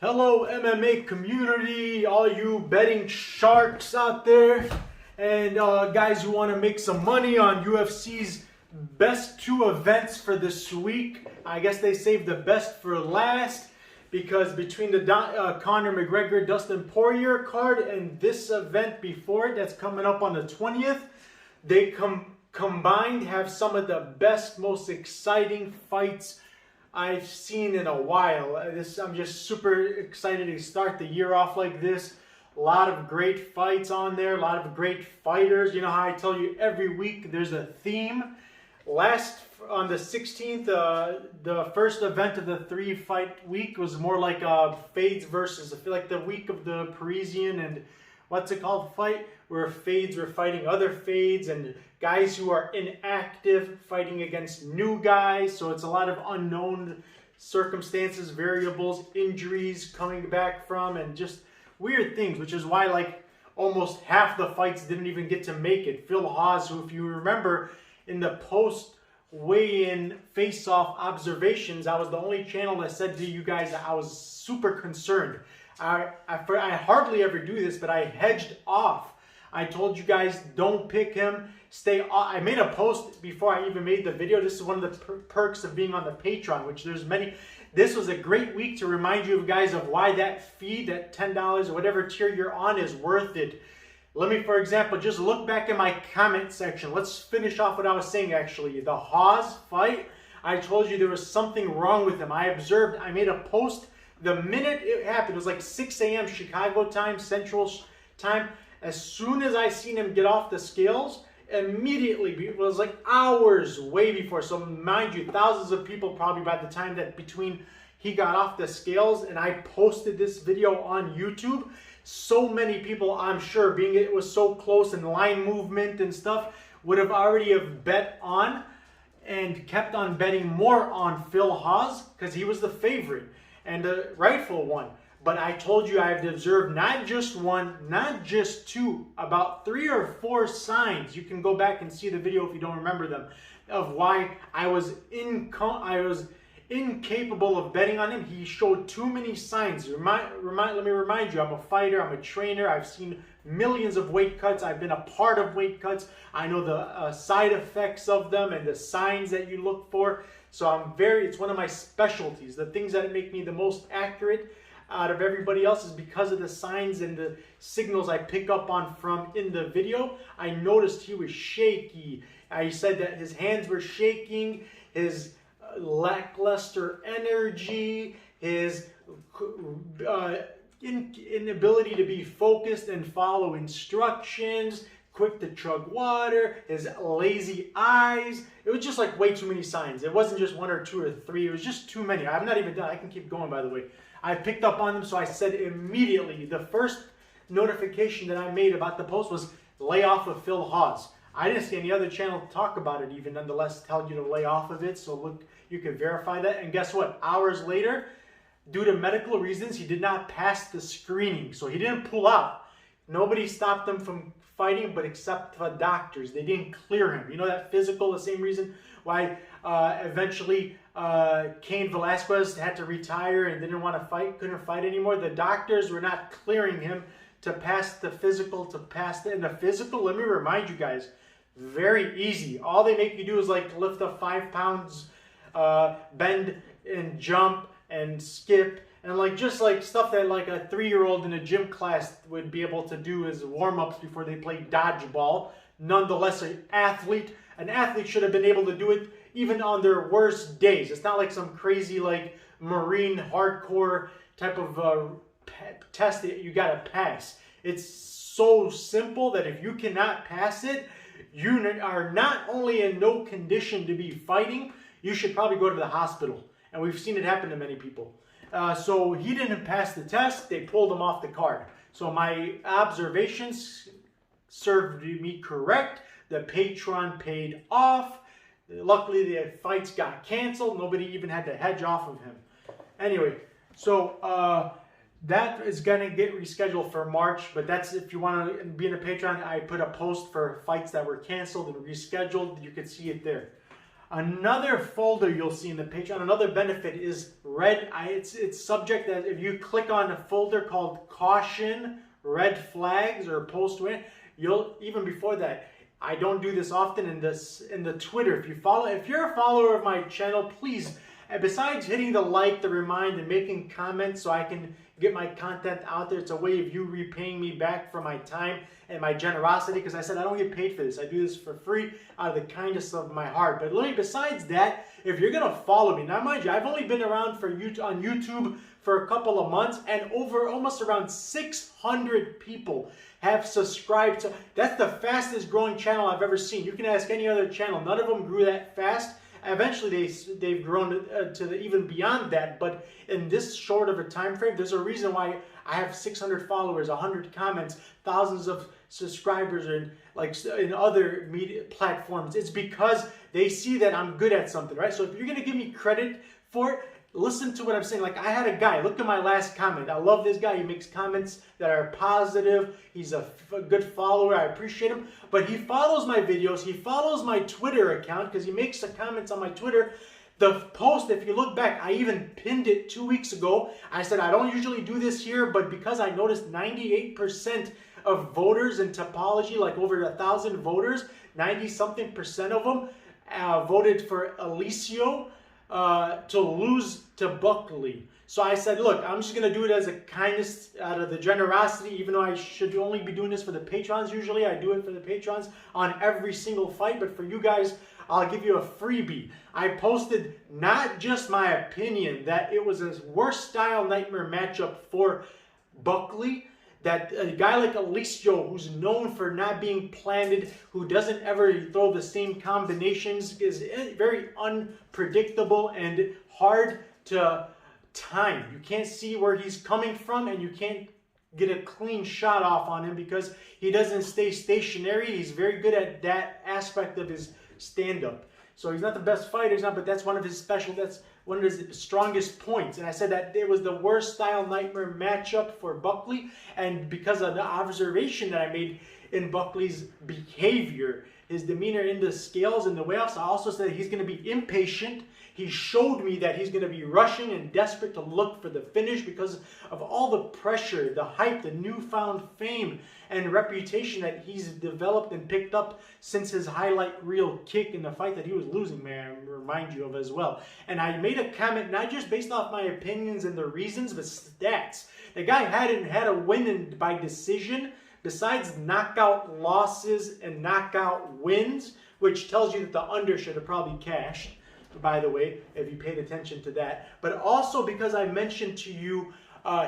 Hello MMA community, all you betting sharks out there, and guys who want to make some money on UFC's best two events for this week. I guess they saved the best for last because between the Conor McGregor, Dustin Poirier card and this event before it that's coming up on the 20th, they combined have some of the best, most exciting fights I've seen in a while. I'm just super excited to start the year off like this. A lot of great fights on there, a lot of great fighters. You know how I tell you every week there's a theme. On the 16th, the first event of the 3-fight week was more like fades versus, I feel like the week of the Parisian and what's it called fight, where fades were fighting other fades and guys who are inactive fighting against new guys. So it's a lot of unknown circumstances, variables, injuries coming back from, and just weird things, which is why like almost half the fights didn't even get to make it. Phil Haws, who if you remember in the post weigh-in face-off observations, I was the only channel that said to you guys that I was super concerned. I hardly ever do this, but I hedged off. I told you guys don't pick him. Stay off. I made a post before I even made the video. This is one of the perks of being on the Patreon, which there's many. This was a great week to remind you guys of why that fee, that $10 or whatever tier you're on, is worth it. Let me, for example, just look back in my comment section. Let's finish off what I was saying actually. The Haws fight, I told you there was something wrong with him. I observed, I made a post the minute it happened. It was like 6 a.m. Chicago time, Central time. As soon as I seen him get off the scales, immediately, it was like hours way before. So mind you, thousands of people probably by the time that between he got off the scales and I posted this video on YouTube, so many people, I'm sure, being it was so close and line movement and stuff, would have already have bet on and kept on betting more on Phil Haws because he was the favorite and the rightful one. But I told you I have observed not just one, not just two, about 3 or 4 signs. You can go back and see the video if you don't remember them, of why I was incapable of betting on him. He showed too many signs. Let me remind you, I'm a fighter, I'm a trainer. I've seen millions of weight cuts. I've been a part of weight cuts. I know the side effects of them and the signs that you look for. So it's one of my specialties. The things that make me the most accurate out of everybody else is because of the signs and the signals I pick up on from in the video. I noticed he was shaky. I said that his hands were shaking, his lackluster energy, his inability to be focused and follow instructions, quick to chug water, his lazy eyes. It was just like way too many signs. It wasn't just 1 or 2 or 3. It was just too many. I'm not even done. I can keep going, by the way. I picked up on them, so I said immediately, the first notification that I made about the post was lay off of Phil Haws. I didn't see any other channel talk about it even, nonetheless tell you to lay off of it, so look, you can verify that. And guess what? Hours later, due to medical reasons, he did not pass the screening, so he didn't pull out. Nobody stopped him from fighting, but except the doctors. They didn't clear him. You know that physical, the same reason why eventually Cain Velasquez had to retire and didn't want to fight, couldn't fight anymore. The doctors were not clearing him to pass the physical, and the physical, let me remind you guys, very easy. All they make you do is like lift up 5 pounds, bend and jump and skip, and like just like stuff that like a 3-year-old in a gym class would be able to do as warm-ups before they play dodgeball. Nonetheless, an athlete should have been able to do it even on their worst days. It's not like some crazy like Marine hardcore type of test that you gotta pass. It's so simple that if you cannot pass it, you are not only in no condition to be fighting, you should probably go to the hospital. And we've seen it happen to many people. So he didn't pass the test. They pulled him off the card. So my observations served me correct. The Patreon paid off. Luckily, the fights got canceled. Nobody even had to hedge off of him. Anyway, so that is going to get rescheduled for March. But that's if you want to be in a Patreon. I put a post for fights that were canceled and rescheduled. You can see it there. Another folder you'll see in the Patreon, another benefit is red. It's subject that if you click on a folder called caution, red flags, or post win, you'll, even before that, I don't do this often in the Twitter. If you're a follower of my channel, please, besides hitting the like, the remind, and making comments so I can get my content out there, it's a way of you repaying me back for my time and my generosity, because I said I don't get paid for this. I do this for free out of the kindness of my heart. But besides that, if you're going to follow me, now mind you, I've only been around on YouTube for a couple of months, and almost around 600 people have subscribed to. That's the fastest growing channel I've ever seen. You can ask any other channel. None of them grew that fast. Eventually, they've grown even beyond that. But in this short of a time frame, there's a reason why I have 600 followers, 100 comments, thousands of subscribers, and in other media platforms. It's because they see that I'm good at something, right? So if you're gonna give me credit for it, listen to what I'm saying. Like, I had a guy, look at my last comment. I love this guy. He makes comments that are positive. He's a good follower. I appreciate him. But he follows my videos. He follows my Twitter account because he makes the comments on my Twitter. The post, if you look back, I even pinned it 2 weeks ago. I said, I don't usually do this here, but because I noticed 98% of voters in topology, like over 1,000 voters, 90-something% of them voted for Alessio to lose to Buckley. So I said, look, I'm just going to do it as a kindness, out of the generosity, even though I should only be doing this for the patrons usually. I do it for the patrons on every single fight, but for you guys, I'll give you a freebie. I posted not just my opinion that it was a worst style nightmare matchup for Buckley, that a guy like Alessio, who's known for not being planted, who doesn't ever throw the same combinations, is very unpredictable and hard to time. You can't see where he's coming from, and you can't get a clean shot off on him because he doesn't stay stationary. He's very good at that aspect of his stand-up. So he's not the best fighter, but that's one of his that's one of his strongest points. And I said that it was the worst style nightmare matchup for Buckley, and because of the observation that I made in Buckley's behavior, his demeanor in the scales and the weigh-offs, I also said he's going to be impatient. He showed me that he's going to be rushing and desperate to look for the finish because of all the pressure, the hype, the newfound fame and reputation that he's developed and picked up since his highlight reel kick in the fight that he was losing, may I remind you of as well. And I made a comment not just based off my opinions and the reasons, but stats. The guy hadn't had a win by decision besides knockout losses and knockout wins, which tells you that the under should have probably cashed, by the way, if you paid attention to that. But also because I mentioned to you,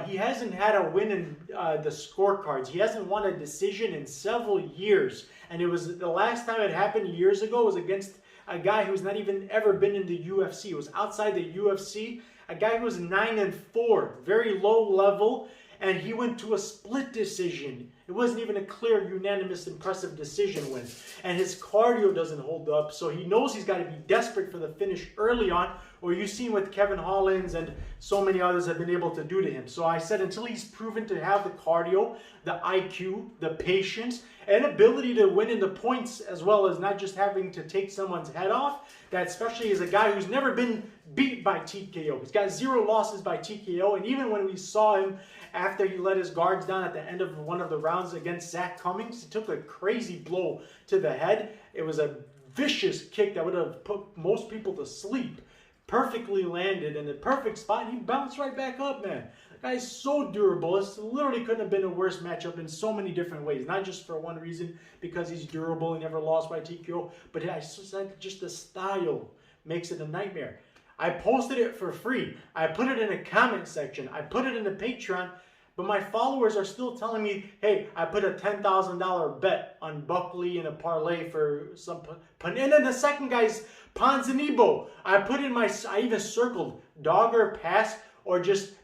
he hasn't had a win in the scorecards. He hasn't won a decision in several years. And it was the last time it happened years ago was against a guy who's not even ever been in the UFC. It was outside the UFC. A guy who was 9-4, very low level, and he went to a split decision. It wasn't even a clear, unanimous, impressive decision win. And his cardio doesn't hold up, so he knows he's got to be desperate for the finish early on, or you've seen what Kevin Holland and so many others have been able to do to him. So I said until he's proven to have the cardio, the IQ, the patience, and ability to win in the points, as well as not just having to take someone's head off, that especially as a guy who's never been beat by TKO. He's got 0 losses by TKO, and even when we saw him after he let his guards down at the end of one of the rounds against Zach Cummings, he took a crazy blow to the head. It was a vicious kick that would have put most people to sleep. Perfectly landed in the perfect spot, and he bounced right back up, man. The guy's so durable. It literally couldn't have been a worse matchup in so many different ways. Not just for one reason, because he's durable and never lost by TKO, but I said just the style makes it a nightmare. I posted it for free. I put it in a comment section. I put it in the Patreon, but my followers are still telling me, hey, I put a $10,000 bet on Buckley in a parlay for some... And then the second guy's Ponzinibbio. I even circled dog or pass, or just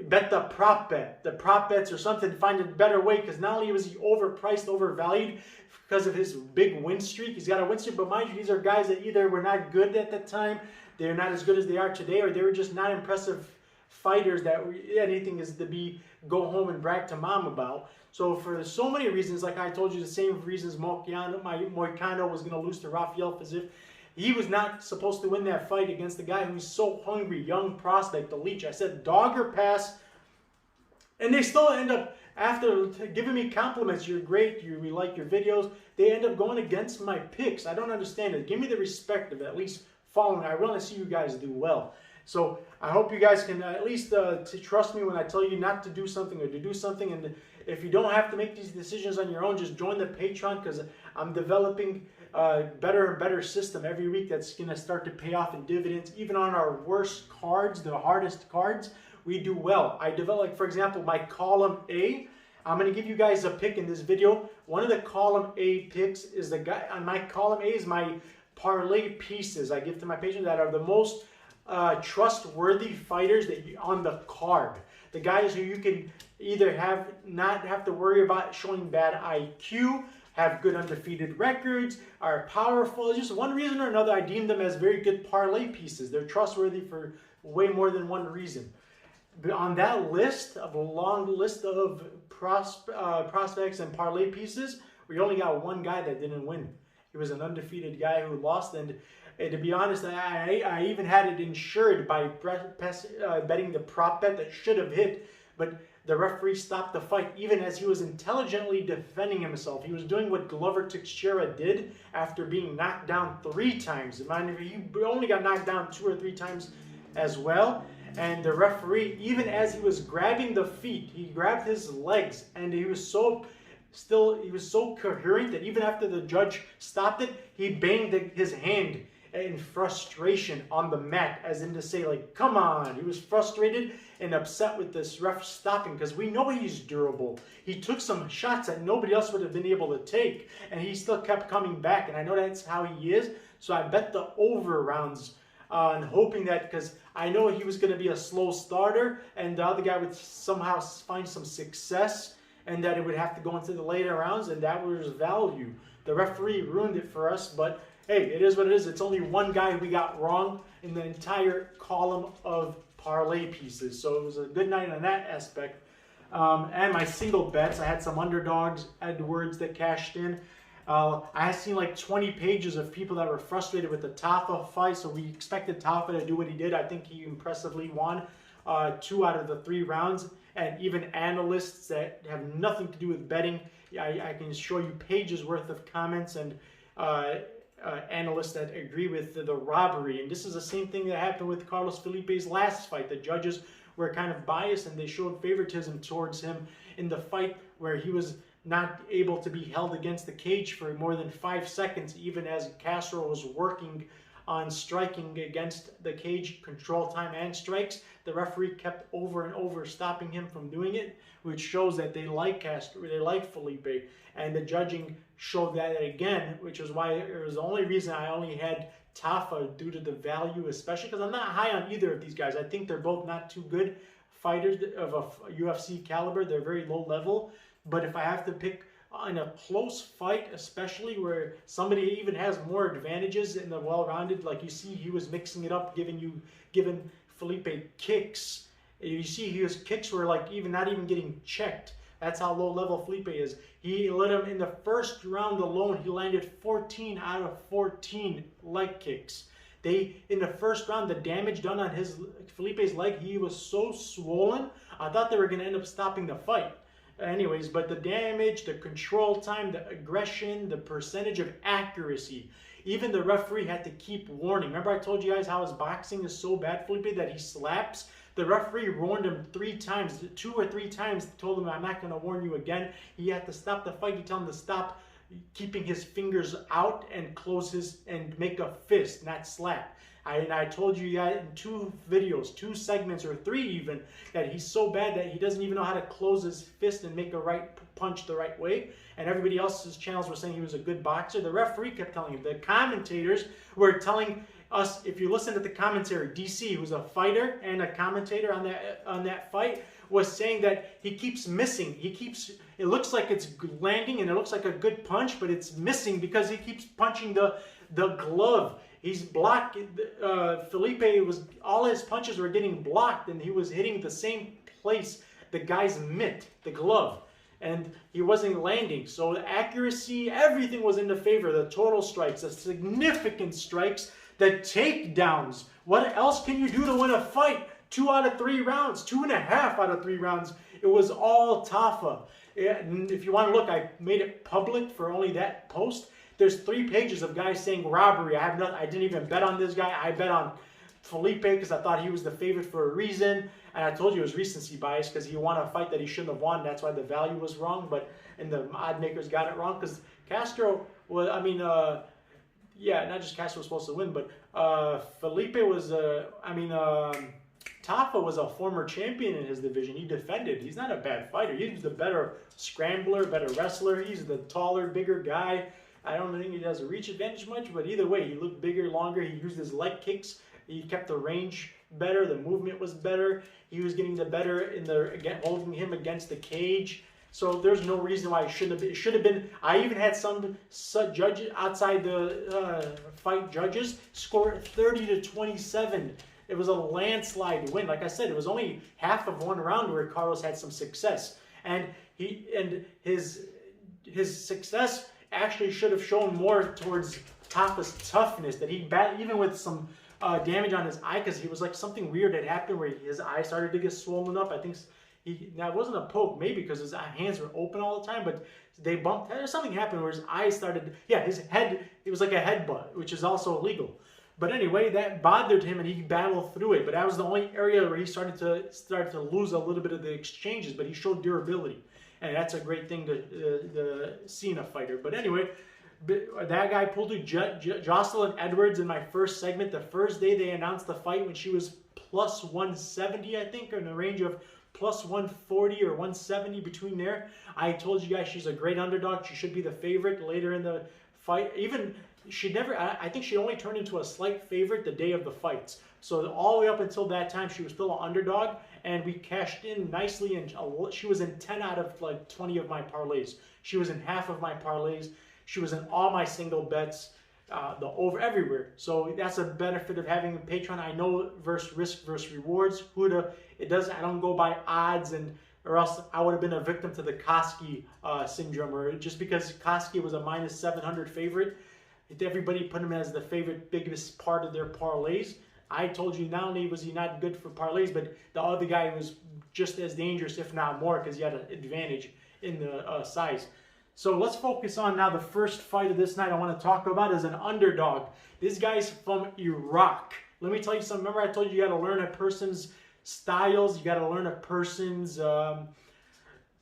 bet the prop bet. The prop bets or something, find a better way, because not only was he overpriced, overvalued because of his big win streak, he's got a win streak, but mind you, these are guys that either were not good at the time, they're not as good as they are today, or they were just not impressive fighters that anything is to go home and brag to mom about. So for so many reasons, like I told you, the same reasons Moicano was going to lose to Rafael Fiziev, He was not supposed to win that fight against the guy who's so hungry, young prospect, the Leech. I said dog or pass, and they still end up, after giving me compliments, you're great, we like your videos, they end up going against my picks. I don't understand it. Give me the respect of at least following. I want to see you guys do well. So I hope you guys can at least trust me when I tell you not to do something or to do something. And if you don't have to make these decisions on your own, just join the Patreon, because I'm developing a better and better system every week that's going to start to pay off in dividends. Even on our worst cards, the hardest cards, we do well. I develop, like, for example, my column A. I'm going to give you guys a pick in this video. One of the column A picks is the guy on my column A is my parlay pieces I give to my patrons that are the most trustworthy fighters that on the card. The guys who you can either not have to worry about showing bad IQ, have good undefeated records, are powerful. Just one reason or another, I deem them as very good parlay pieces. They're trustworthy for way more than one reason. But on that list, of a long list of prospects and parlay pieces, we only got one guy that didn't win. He was an undefeated guy who lost, and to be honest, I even had it insured by betting the prop bet that should have hit, but the referee stopped the fight even as he was intelligently defending himself. He was doing what Glover Teixeira did after being knocked down 3 times. Mind you, he only got knocked down 2 or 3 times as well. And the referee, even as he was grabbing the feet, he grabbed his legs, and he was so coherent that even after the judge stopped it, he banged his hand in frustration on the mat, as in to say, like, come on. He was frustrated and upset with this ref stopping, because we know he's durable. He took some shots that nobody else would have been able to take, and he still kept coming back, and I know that's how he is. So I bet the over rounds and hoping that, because I know he was going to be a slow starter and the other guy would somehow find some success, and that it would have to go into the later rounds, and that was value. The referee ruined it for us, but hey, it is what it is. It's only one guy we got wrong in the entire column of parlay pieces. So it was a good night on that aspect. And my single bets, I had some underdogs, Edwards that cashed in. I had seen like 20 pages of people that were frustrated with the Tafa fight, so we expected Tafa to do what he did. I think he impressively won 2 out of the 3 rounds. And even analysts that have nothing to do with betting, I can show you pages worth of comments and analysts that agree with the robbery. And this is the same thing that happened with Carlos Felipe's last fight. The judges were kind of biased, and they showed favoritism towards him in the fight where he was not able to be held against the cage for more than 5 seconds, even as Castro was working on striking against the cage, control time and strikes. The referee kept over and over stopping him from doing it, which shows that they like Castro, they like Felipe. And the judging showed that again, which is why it was the only reason I only had Tafa, due to the value, especially because I'm not high on either of these guys. I think they're both not too good fighters of a UFC caliber. They're very low level. But if I have to pick in a close fight, especially where somebody even has more advantages in the well-rounded, like you see he was mixing it up, giving Felipe kicks. You see his kicks were like not even getting checked. That's how low level Felipe is. He let him in the first round alone, he landed 14 out of 14 leg kicks. In the first round, the damage done on Felipe's leg, he was so swollen, I thought they were going to end up stopping the fight. Anyways, but the damage, the control time, the aggression, the percentage of accuracy, even the referee had to keep warning. Remember I told you guys how his boxing is so bad, Felipe, that he slaps? The referee warned him 3 times, 2 or 3 times, told him, I'm not going to warn you again. He had to stop the fight. He told him to stop keeping his fingers out and and make a fist, not slap. I told you guys in 2 videos, 2 segments or 3 even, that he's so bad that he doesn't even know how to close his fist and make a right punch the right way. And everybody else's channels were saying he was a good boxer. The referee kept telling him. The commentators were telling us, if you listen to the commentary, DC, who's a fighter and a commentator on that fight, was saying that he keeps missing. It looks like it's landing and it looks like a good punch, but it's missing because he keeps punching the glove. He's blocked. Felipe all his punches were getting blocked, and he was hitting the same place, the guy's mitt, the glove. and he wasn't landing. So the accuracy, everything was in the favor. The total strikes, the significant strikes, the takedowns. What else can you do to win a fight? 2 out of 3 rounds, 2.5 out of 3 rounds. It was all Tafa. And if you want to look, I made it public for only that post. There's 3 pages of guys saying robbery. I didn't even bet on this guy. I bet on Felipe because I thought he was the favorite for a reason. And I told you it was recency bias because he won a fight that he shouldn't have won. That's why the value was wrong. And the odd makers got it wrong because Castro was, yeah, not just Castro was supposed to win, but Felipe was, Tafa was a former champion in his division. He defended. He's not a bad fighter. He was the better scrambler, better wrestler. He's the taller, bigger guy. I don't think he has a reach advantage much, but either way, he looked bigger, longer. He used his leg kicks. He kept the range better. The movement was better. He was getting the better in holding him against the cage. So there's no reason why it shouldn't have been. It should have been. I even had some judges outside the fight judges score 30-27. It was a landslide win. Like I said, it was only half of 1 round where Carlos had some success, and his success actually should have shown more towards Tafa's toughness. That he even with some damage on his eye, because he was like something weird had happened where his eye started to get swollen up. I think now it wasn't a poke, maybe because his hands were open all the time, but they bumped. Something happened where his eyes started. Yeah, his head. It was like a headbutt, which is also illegal. But anyway, that bothered him, and he battled through it. But that was the only area where he started to lose a little bit of the exchanges. But he showed durability, and that's a great thing to see in a fighter. But anyway, that guy pulled through. Jocelyn Edwards in my first segment. The first day they announced the fight when she was plus 170, I think, or in the range of plus 140 or 170 between there. I told you guys she's a great underdog. She should be the favorite later in the fight. Even she never. I think she only turned into a slight favorite the day of the fights. So all the way up until that time, she was still an underdog, and we cashed in nicely. And she was in 10 out of like 20 of my parlays. She was in half of my parlays. She was in all my single bets, the over everywhere. So that's a benefit of having a Patreon. I know versus risk versus rewards. It does. I don't go by odds, or else I would have been a victim to the Koski syndrome, or just because Koski was a minus 700 favorite, everybody put him as the favorite, biggest part of their parlays. I told you not only was he not good for parlays, but the other guy was just as dangerous, if not more, because he had an advantage in the size. So let's focus on now the first fight of this night I want to talk about is an underdog. This guy's from Iraq. Let me tell you something. Remember I told you you got to learn a person's styles. You got to learn a person's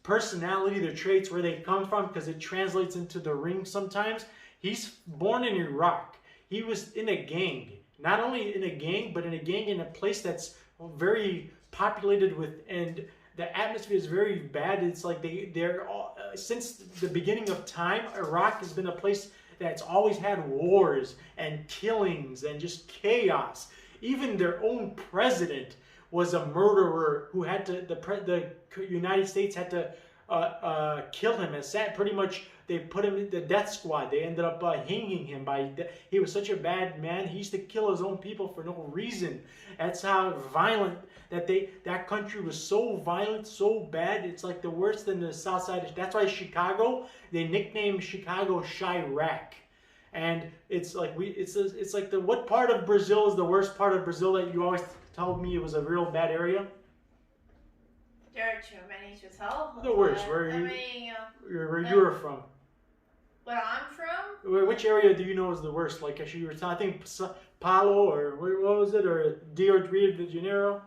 personality, their traits, where they come from, because it translates into the ring sometimes. He's born in Iraq. He was in a gang. Not only in a gang, but in a gang in a place that's very populated with, and the atmosphere is very bad. It's like they're all, since the beginning of time, Iraq has been a place that's always had wars and killings and just chaos. Even their own president was a murderer who had to, the United States had to kill him. And pretty much they put him in the death squad. They ended up hanging him. He was such a bad man. He used to kill his own people for no reason. That's how violent that country was. So violent, so bad. It's like the worst than the South Side. That's why Chicago, they nicknamed Chicago Chirac. And it's like it's like what part of Brazil is the worst part of Brazil that you always told me it was a real bad area? There are too many to tell. The worst. Where you were from? Where I'm from? Which area do you know is the worst? Like you were telling, I think Paulo, or what was it, or Rio de Janeiro?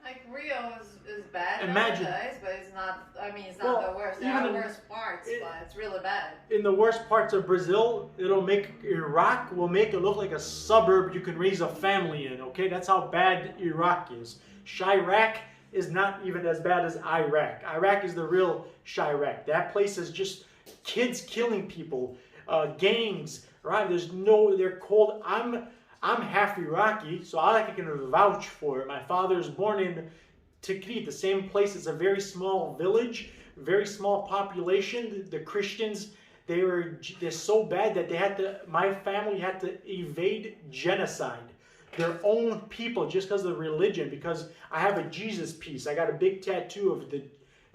Like Rio is bad Imagine. nowadays, but it's not. I mean, it's not the worst. There are worse parts, but it's really bad. In the worst parts of Brazil, Iraq will make it look like a suburb you can raise a family in. Okay, that's how bad Iraq is. Chirac is not even as bad as Iraq. Iraq is the real Chirac. That place is just kids killing people, gangs. Right? They're cold. I'm half Iraqi, so I can vouch for it. My father's born in Tikrit, the same place. It's a very small village, very small population. The Christians, they're so bad that my family had to evade genocide. Their own people, just because of religion, because I have a Jesus piece. I got a big tattoo of the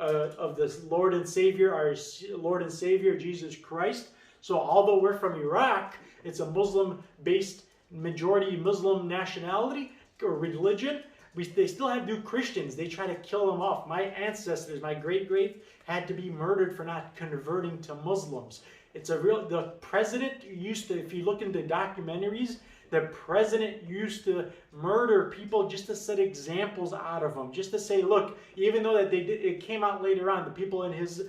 of this Lord and Savior, our Lord and Savior Jesus Christ. So although we're from Iraq, it's a Muslim-based, majority Muslim nationality or religion. They still have new Christians. They try to kill them off. My ancestors, my great had to be murdered for not converting to Muslims. It's a real, the president used to, if you look into documentaries, the president used to murder people just to set examples out of them, just to say, look, even though that they did, it came out later on, the people in his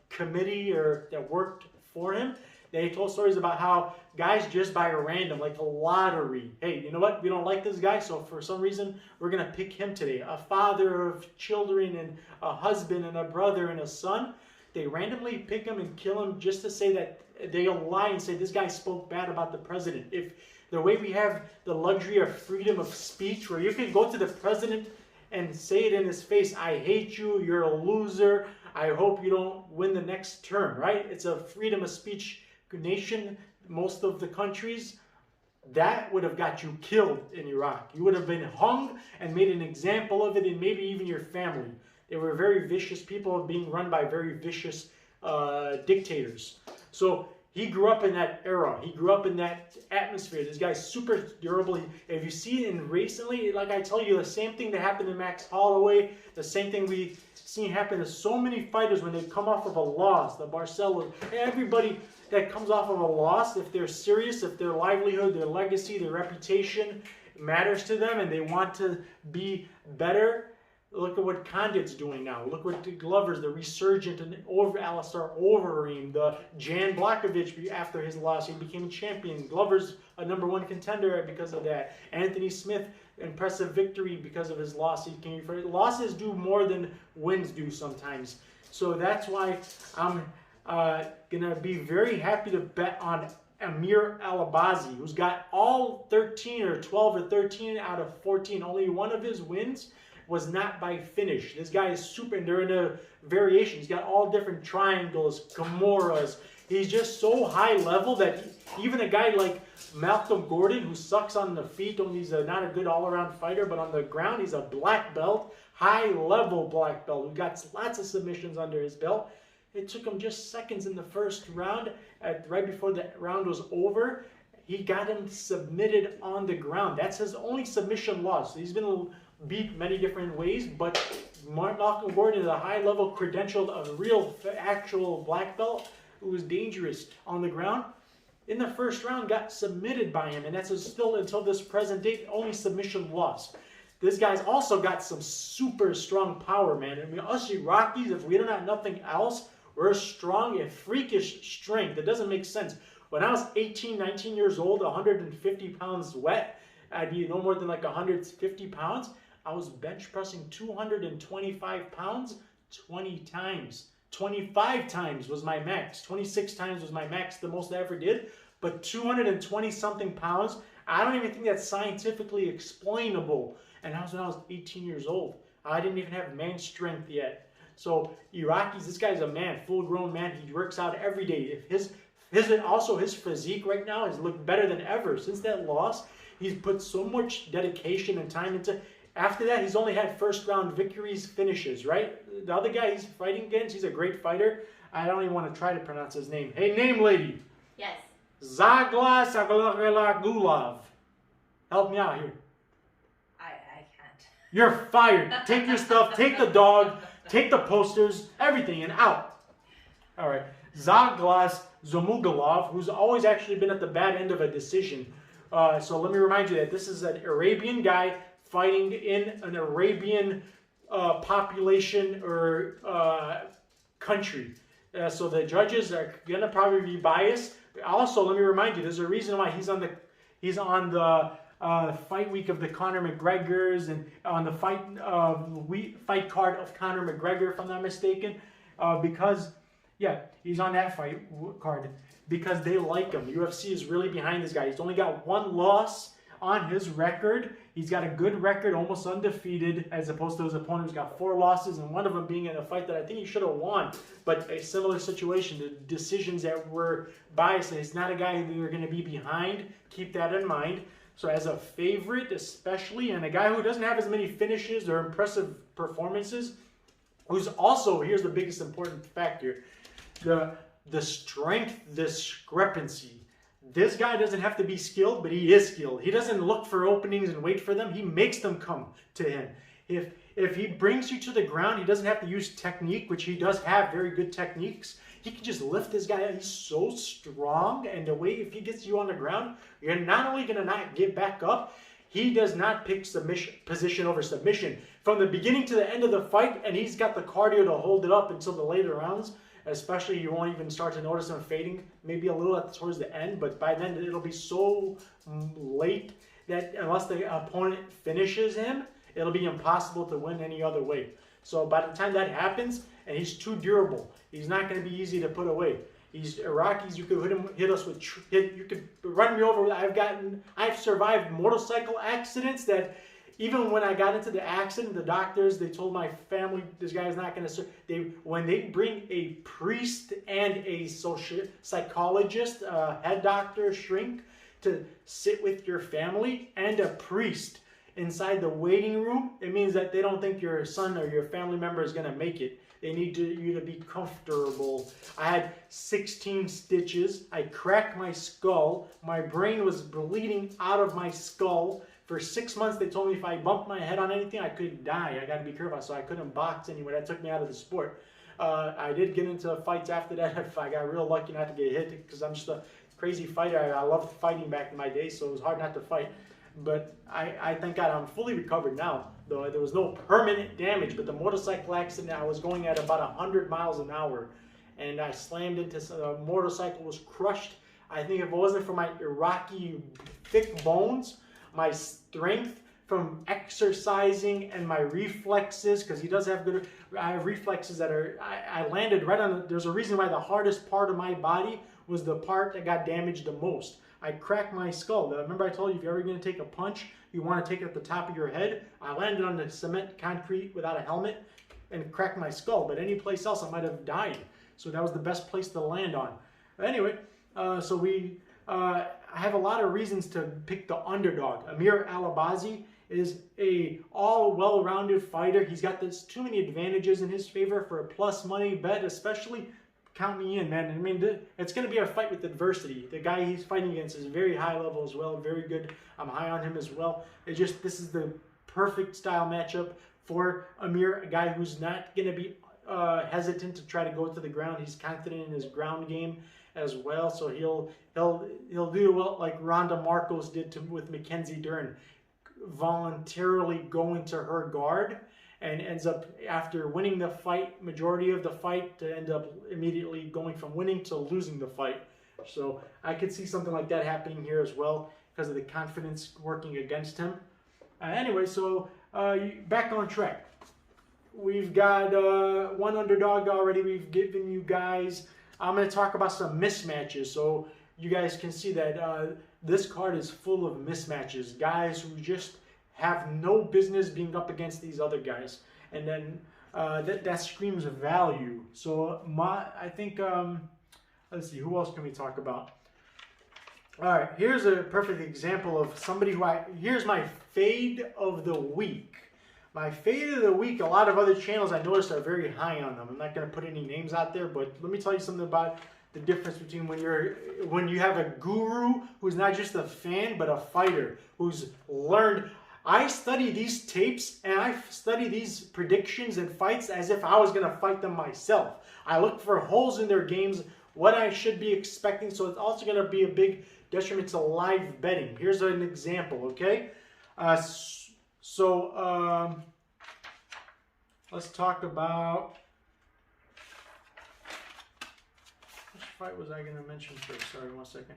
committee or that worked for him, they told stories about how guys just by random, like a lottery, hey, you know what? We don't like this guy, so for some reason, we're going to pick him today. A father of children and a husband and a brother and a son, they randomly pick him and kill him just to say that they'll lie and say this guy spoke bad about the president. If the way we have the luxury of freedom of speech, where you can go to the president and say it in his face, I hate you, you're a loser, I hope you don't win the next term, right? It's a freedom of speech nation, most of the countries. That would have got you killed in Iraq. You would have been hung and made an example of it, and maybe even your family. They were very vicious people being run by very vicious dictators. So he grew up in that era. He grew up in that atmosphere. This guy's super durable. If you see it in recently, like I tell you, the same thing that happened to Max Holloway, the same thing we've seen happen to so many fighters when they come off of a loss. The Barcelos, everybody that comes off of a loss, if they're serious, if their livelihood, their legacy, their reputation matters to them and they want to be better, look at what Condit's doing now. Look what the Glover's, the resurgent, and Alistair Overeem, the Jan Blachowicz, after his loss, he became champion. Glover's a #1 contender because of that. Anthony Smith, impressive victory because of his loss. He came for losses do more than wins do sometimes. So that's why I'm gonna be very happy to bet on Amir Alabazi, who's got all 13 or 12 or 13 out of 14. Only one of his wins was not by finish. This guy is super, and they're in a variation. He's got all different triangles, Kimuras. He's just so high level that even a guy like Malcolm Gordon, who sucks on the feet, he's not a good all-around fighter, but on the ground, he's a black belt, high-level black belt, who got lots of submissions under his belt. It took him just seconds in the first round, right before the round was over. He got him submitted on the ground. That's his only submission loss. He's been beat many different ways, but Malcolm Gordon is a high-level credentialed, a real, actual black belt who was dangerous on the ground. In the first round, got submitted by him, and that's still, until this present date, only submission loss. This guy's also got some super strong power, man. I mean, us Iraqis, if we don't have nothing else, we're strong and freakish strength. It doesn't make sense. When I was 18, 19 years old, 150 pounds wet, I'd be no more than like 150 pounds. I was bench pressing 225 pounds 20 times. 25 times was my max. 26 times was my max, the most I ever did. But 220 something pounds, I don't even think that's scientifically explainable. And that was when I was 18 years old. I didn't even have man strength yet. So Iraqis, this guy's a man, full-grown man. He works out every day. His physique right now has looked better than ever. Since that loss, he's put so much dedication and time into. After that, he's only had first-round victories, finishes, right? The other guy he's fighting against, he's a great fighter. I don't even want to try to pronounce his name. Hey, name lady. Yes. Zagla Sagalagulov. Help me out here. I can't. You're fired. Take your stuff, take the dog, take the posters, everything, and out. All right. Zaglas Zomugulov, who's always actually been at the bad end of a decision. So let me remind you that this is an Arabian guy fighting in an Arabian population or country. So the judges are going to probably be biased. Also, let me remind you, there's a reason why he's on the fight week of the Conor McGregors and on the fight card of Conor McGregor, if I'm not mistaken, because, yeah, he's on that fight card because they like him. UFC is really behind this guy. He's only got one loss on his record. He's got a good record, almost undefeated, as opposed to his opponent who's got 4 losses, and one of them being in a fight that I think he should have won. But a similar situation, the decisions that were biased, and he's not a guy who you're going to be behind. Keep that in mind. So as a favorite especially, and a guy who doesn't have as many finishes or impressive performances, who's also, here's the biggest important factor, the strength discrepancy. This guy doesn't have to be skilled, but he is skilled. He doesn't look for openings and wait for them. He makes them come to him. If he brings you to the ground, he doesn't have to use technique, which he does have very good techniques. He can just lift this guy up. He's so strong, and the way if he gets you on the ground, you're not only going to not get back up, he does not pick submission position over submission. From the beginning to the end of the fight, and he's got the cardio to hold it up until the later rounds, especially you won't even start to notice him fading, maybe a little towards the end, but by then it'll be so late that unless the opponent finishes him, it'll be impossible to win any other way. So by the time that happens, and he's too durable, he's not going to be easy to put away. He's Iraqis. You could hit us with, you could run me over. I've survived motorcycle accidents that even when I got into the accident, the doctors, they told my family, this guy's not going to, when they bring a priest and a psychologist, head doctor, shrink, to sit with your family and a priest inside the waiting room, it means that they don't think your son or your family member is going to make it. They need you to be comfortable. I had 16 stitches. I cracked my skull. My brain was bleeding out of my skull. For 6 months, they told me if I bumped my head on anything, I could die. I got to be careful, so I couldn't box anymore. That took me out of the sport. I did get into fights after that. I got real lucky not to get hit because I'm just a crazy fighter. I loved fighting back in my day, so it was hard not to fight. But I thank God I'm fully recovered now, though there was no permanent damage. But the motorcycle accident, I was going at about 100 miles an hour, and I slammed into a motorcycle, was crushed. I think if it wasn't for my Iraqi thick bones, my strength from exercising and my reflexes, because he does have good, I have reflexes that are, I landed right on, there's a reason why the hardest part of my body was the part that got damaged the most. I cracked my skull. Remember I told you if you're ever going to take a punch, you want to take it at the top of your head. I landed on the cement concrete without a helmet and cracked my skull, but any place else I might have died. So that was the best place to land on. But anyway, I have a lot of reasons to pick the underdog. Amir Alabazi is a all well-rounded fighter. He's got too many advantages in his favor for a plus money bet, especially. Count me in, man. I mean, it's going to be a fight with adversity. The guy he's fighting against is very high level as well, very good. I'm high on him as well. This is the perfect style matchup for Amir, a guy who's not going to be hesitant to try to go to the ground. He's confident in his ground game as well, so he'll do what like Ronda Marcos did with Mackenzie Dern, voluntarily go into her guard, and ends up, after winning the fight, majority of the fight, to end up immediately going from winning to losing the fight. So I could see something like that happening here as well because of the confidence working against him. Anyway, so back on track. We've got one underdog already. We've given you guys. I'm going to talk about some mismatches so you guys can see that this card is full of mismatches. Guys who just have no business being up against these other guys, and then that screams value. So I think let's see, who else can we talk about? All right, here's a perfect example of somebody who here's my fade of the week. My fade of the week, a lot of other channels I noticed are very high on them. I'm not going to put any names out there, but let me tell you something about the difference between when you have a guru who's not just a fan but a fighter who's learned. I study these tapes and I study these predictions and fights as if I was going to fight them myself. I look for holes in their games, what I should be expecting, so it's also going to be a big detriment to live betting. Here's an example, okay? Let's talk about, which fight was I going to mention first? Sorry, 1 second.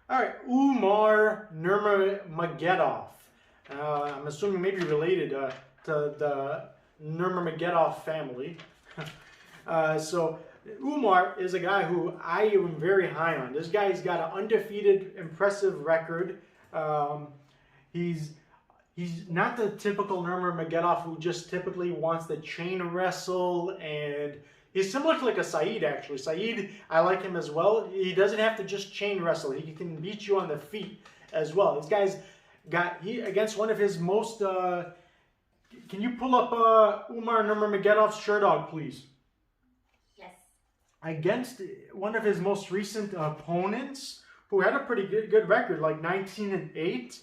All right, Umar Nurmagomedov. I'm assuming maybe related to the Nurmagomedov family. So Umar is a guy who I am very high on. This guy's got an undefeated, impressive record. He's not the typical Nurmagomedov who just typically wants to chain wrestle, and he's similar to like a Saeed actually. Saeed, I like him as well. He doesn't have to just chain wrestle. He can beat you on the feet as well. This guy's against one of his most Can you pull up Umar Nurmagomedov's Sherdog, please? Yes. Against one of his most recent opponents, who had a pretty good record, like 19-8.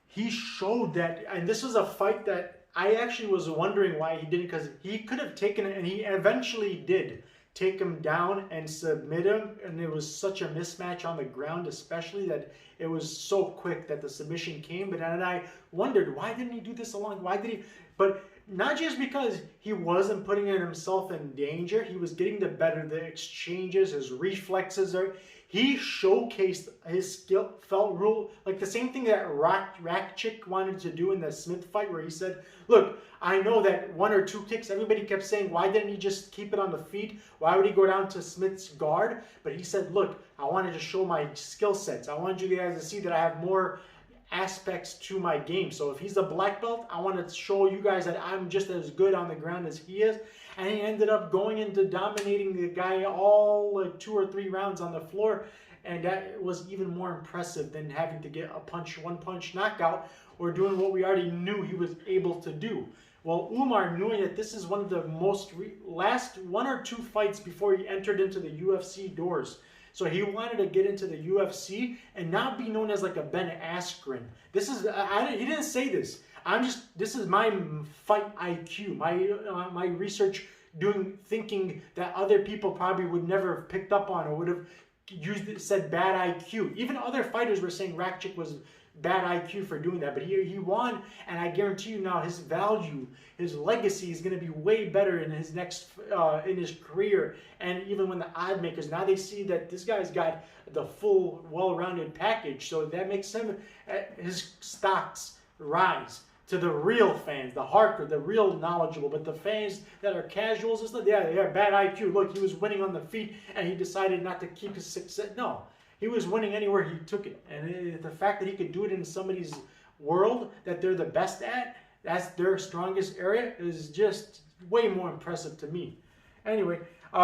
He showed that, and this was a fight that I actually was wondering why he didn't, because he could have taken it, and he eventually did take him down and submit him, and it was such a mismatch on the ground, especially that it was so quick that the submission came. But then I wondered, why didn't he do this along? Why did he? But not just because he wasn't putting himself in danger, he was getting the better the exchanges, his reflexes are. He showcased his skill, felt rule, like the same thing that Rakic wanted to do in the Smith fight, where he said, look, I know that 1 or 2 kicks, everybody kept saying, why didn't he just keep it on the feet? Why would he go down to Smith's guard? But he said, look, I wanted to show my skill sets. I wanted you guys to see that I have more aspects to my game. So if he's a black belt, I want to show you guys that I'm just as good on the ground as he is. And he ended up going into dominating the guy all like 2 or 3 rounds on the floor. And that was even more impressive than having to get a one punch knockout or doing what we already knew he was able to do. Well, Umar, knowing that this is one of the most last 1 or 2 fights before he entered into the UFC doors. So he wanted to get into the UFC and not be known as like a Ben Askren. This is, he didn't say this. This is my fight IQ, my research thinking that other people probably would never have picked up on or would have said bad IQ. Even other fighters were saying Rakic was bad IQ for doing that, but he won, and I guarantee you now his value, his legacy is going to be way better in his next in his career. And even when the odd makers, now they see that this guy's got the full well-rounded package, so that makes him his stocks rise to the real fans, the hardcore, the real knowledgeable. But the fans that are casuals, it's like, yeah, they have bad IQ. Look, he was winning on the feet and he decided not to keep his success. No, he was winning anywhere he took it. And the fact that he could do it in somebody's world that they're the best at, that's their strongest area, is just way more impressive to me. Anyway,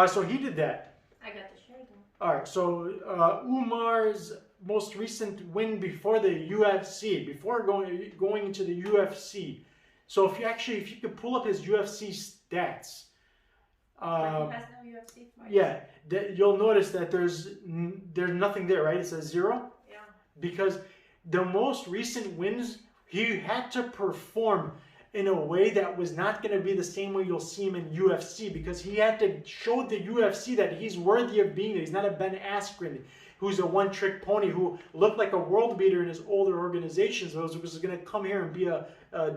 so he did that. I got the shirt though. All right, so Umar's most recent win before the UFC, before going into the UFC. So if you could pull up his UFC stats, But he has no UFC fights. yeah, you'll notice that there's nothing there, right? It says 0. Yeah. Because the most recent wins, he had to perform in a way that was not going to be the same way you'll see him in UFC, because he had to show the UFC that he's worthy of being there. He's not a Ben Askren who's a one-trick pony who looked like a world beater in his older organizations. So was going to come here and be a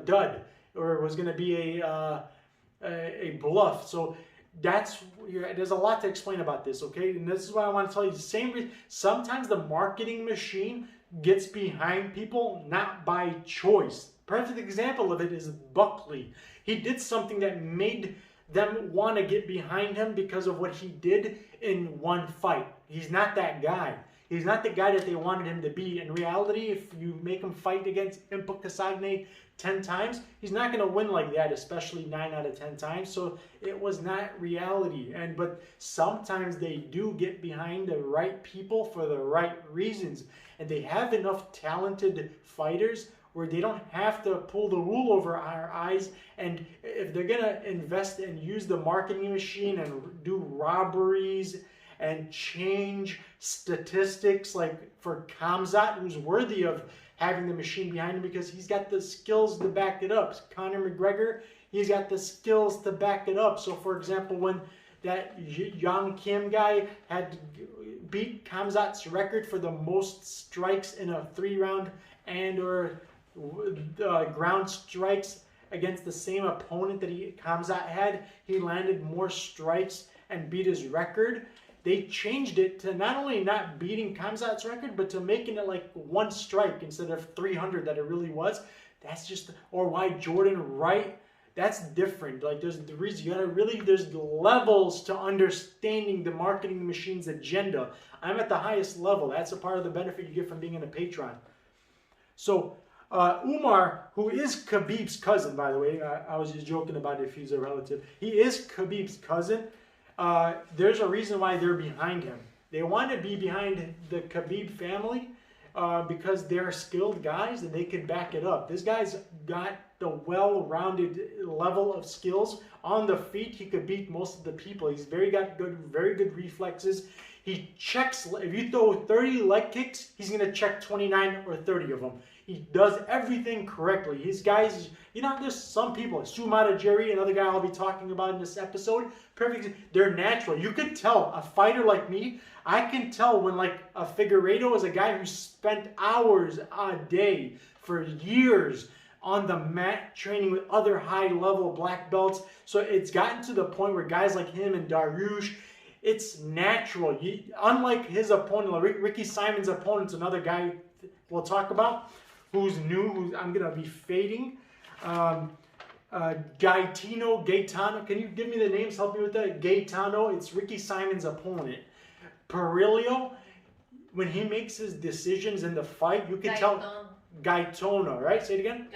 dud, or was going to be a bluff. So there's a lot to explain about this, okay? And this is why I want to tell you, sometimes the marketing machine gets behind people not by choice. Perfect example of it is Buckley. He did something that made them want to get behind him because of what he did in one fight. He's not that guy. He's not the guy that they wanted him to be. In reality, if you make him fight against Impa Casagne 10 times, he's not going to win like that, especially 9 out of 10 times. So it was not reality. But sometimes they do get behind the right people for the right reasons. And they have enough talented fighters where they don't have to pull the wool over our eyes. And if they're going to invest and use the marketing machine and do robberies and change statistics, like for Khamzat, who's worthy of having the machine behind him because he's got the skills to back it up. Conor McGregor, he's got the skills to back it up. So for example, when that Yang Kim guy had beat Khamzat's record for the most strikes in a 3-round and/or ground strikes against the same opponent that Khamzat had, he landed more strikes and beat his record. They changed it to not only not beating Khamzat's record, but to making it like 1 strike instead of 300 that it really was. That's just, or why Jordan Wright, that's different. Like there's the reason you gotta really, there's levels to understanding the marketing machine's agenda. I'm at the highest level. That's a part of the benefit you get from being in a Patreon. So Umar, who is Khabib's cousin, by the way, I was just joking about if he's a relative. He is Khabib's cousin. There's a reason why they're behind him. They want to be behind the Khabib family because they're skilled guys and they can back it up. This guy's got the well-rounded level of skills. On the feet, he could beat most of the people. He's very good reflexes. He checks, if you throw 30 leg kicks, he's going to check 29 or 30 of them. He does everything correctly. His guys, you know, there's some people, Sumata Jerry, another guy I'll be talking about in this episode, perfect, they're natural. You could tell, a fighter like me, I can tell when like a Figueiredo is a guy who spent hours a day for years on the mat training with other high-level black belts. So it's gotten to the point where guys like him and Dariush, it's natural. Unlike his opponent, Ricky Simon's opponent's another guy we'll talk about, who's new, who I'm going to be fading. Gaetano, can you give me the names? Help me with that. Gaetano, it's Ricky Simon's opponent. Perillo, when he makes his decisions in the fight, you can tell. Gaetano, right? Say it again.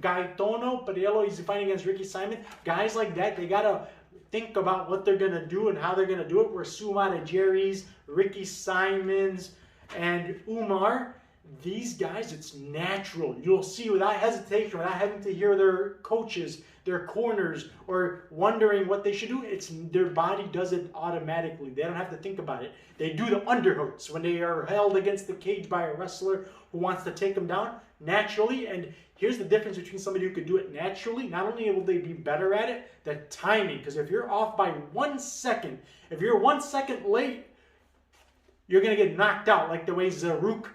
Gaetano, Perillo, he's fighting against Ricky Simon. Guys like that, they got to think about what they're going to do and how they're going to do it. Where Sumata Jerry's, Ricky Simons, and Umar, these guys, it's natural. You'll see without hesitation, without having to hear their coaches, their corners, or wondering what they should do. It's their body does it automatically. They don't have to think about it. They do the underhooks when they are held against the cage by a wrestler who wants to take them down naturally. And here's the difference between somebody who could do it naturally. Not only will they be better at it, the timing. Because if you're off by 1 second, if you're 1 second late, you're going to get knocked out like the way Zaruk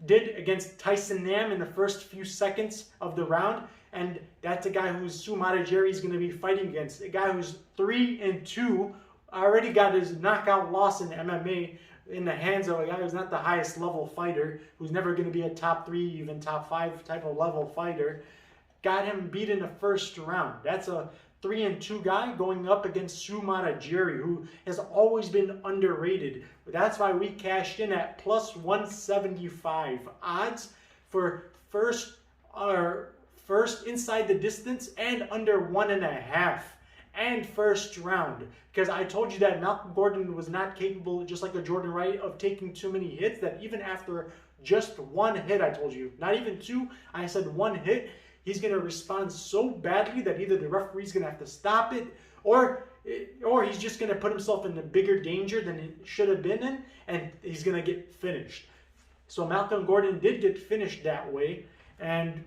did against Tyson Nam in the first few seconds of the round. And that's a guy who's Sumata Jerry's going to be fighting against. A guy who's 3-2, already got his knockout loss in MMA in the hands of a guy who's not the highest level fighter, who's never going to be a top 3, even top 5 type of level fighter. Got him beat in the first round. That's a 3-2 guy going up against Sumata Jerry, who has always been underrated. That's why we cashed in at plus 175 odds for first inside the distance and under 1.5 and first round. Because I told you that Malcolm Gordon was not capable, just like a Jordan Wright, of taking too many hits, that even after just 1 hit, I told you, not even 2, I said 1 hit, he's going to respond so badly that either the referee's going to have to stop it, or he's just going to put himself in a bigger danger than he should have been in, and he's going to get finished. So Malcolm Gordon did get finished that way, and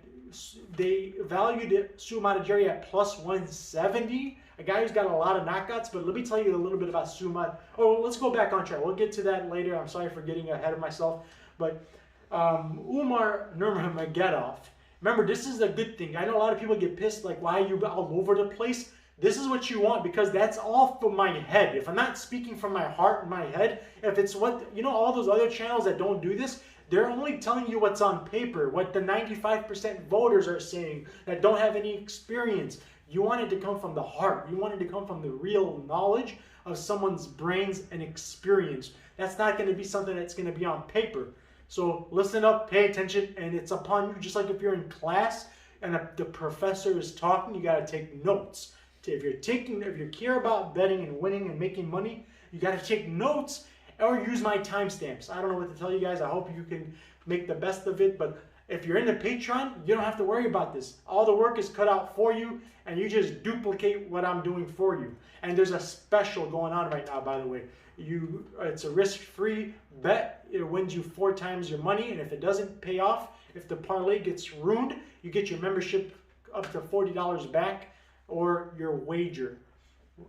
they valued it, Sumata Jerry, at plus 170. A guy who's got a lot of knockouts, but let me tell you a little bit about Sumata. Oh, let's go back on track. We'll get to that later. I'm sorry for getting ahead of myself. But Umar Nurmagomedov, remember, this is a good thing. I know a lot of people get pissed, like, why are you all over the place? This is what you want, because that's all from my head. If I'm not speaking from my heart and my head, if it's what, you know, all those other channels that don't do this, they're only telling you what's on paper, what the 95% voters are saying that don't have any experience. You want it to come from the heart. You want it to come from the real knowledge of someone's brains and experience. That's not going to be something that's going to be on paper. So listen up, pay attention, and it's upon you. Just like if you're in class and the professor is talking, you got to take notes. If you care about betting and winning and making money, you got to take notes or use my timestamps. I don't know what to tell you guys. I hope you can make the best of it. But if you're in the Patreon, you don't have to worry about this. All the work is cut out for you, and you just duplicate what I'm doing for you. And there's a special going on right now, by the way. It's a risk-free bet. It wins you 4 times your money, and if it doesn't pay off, if the parlay gets ruined, you get your membership up to $40 back, or your wager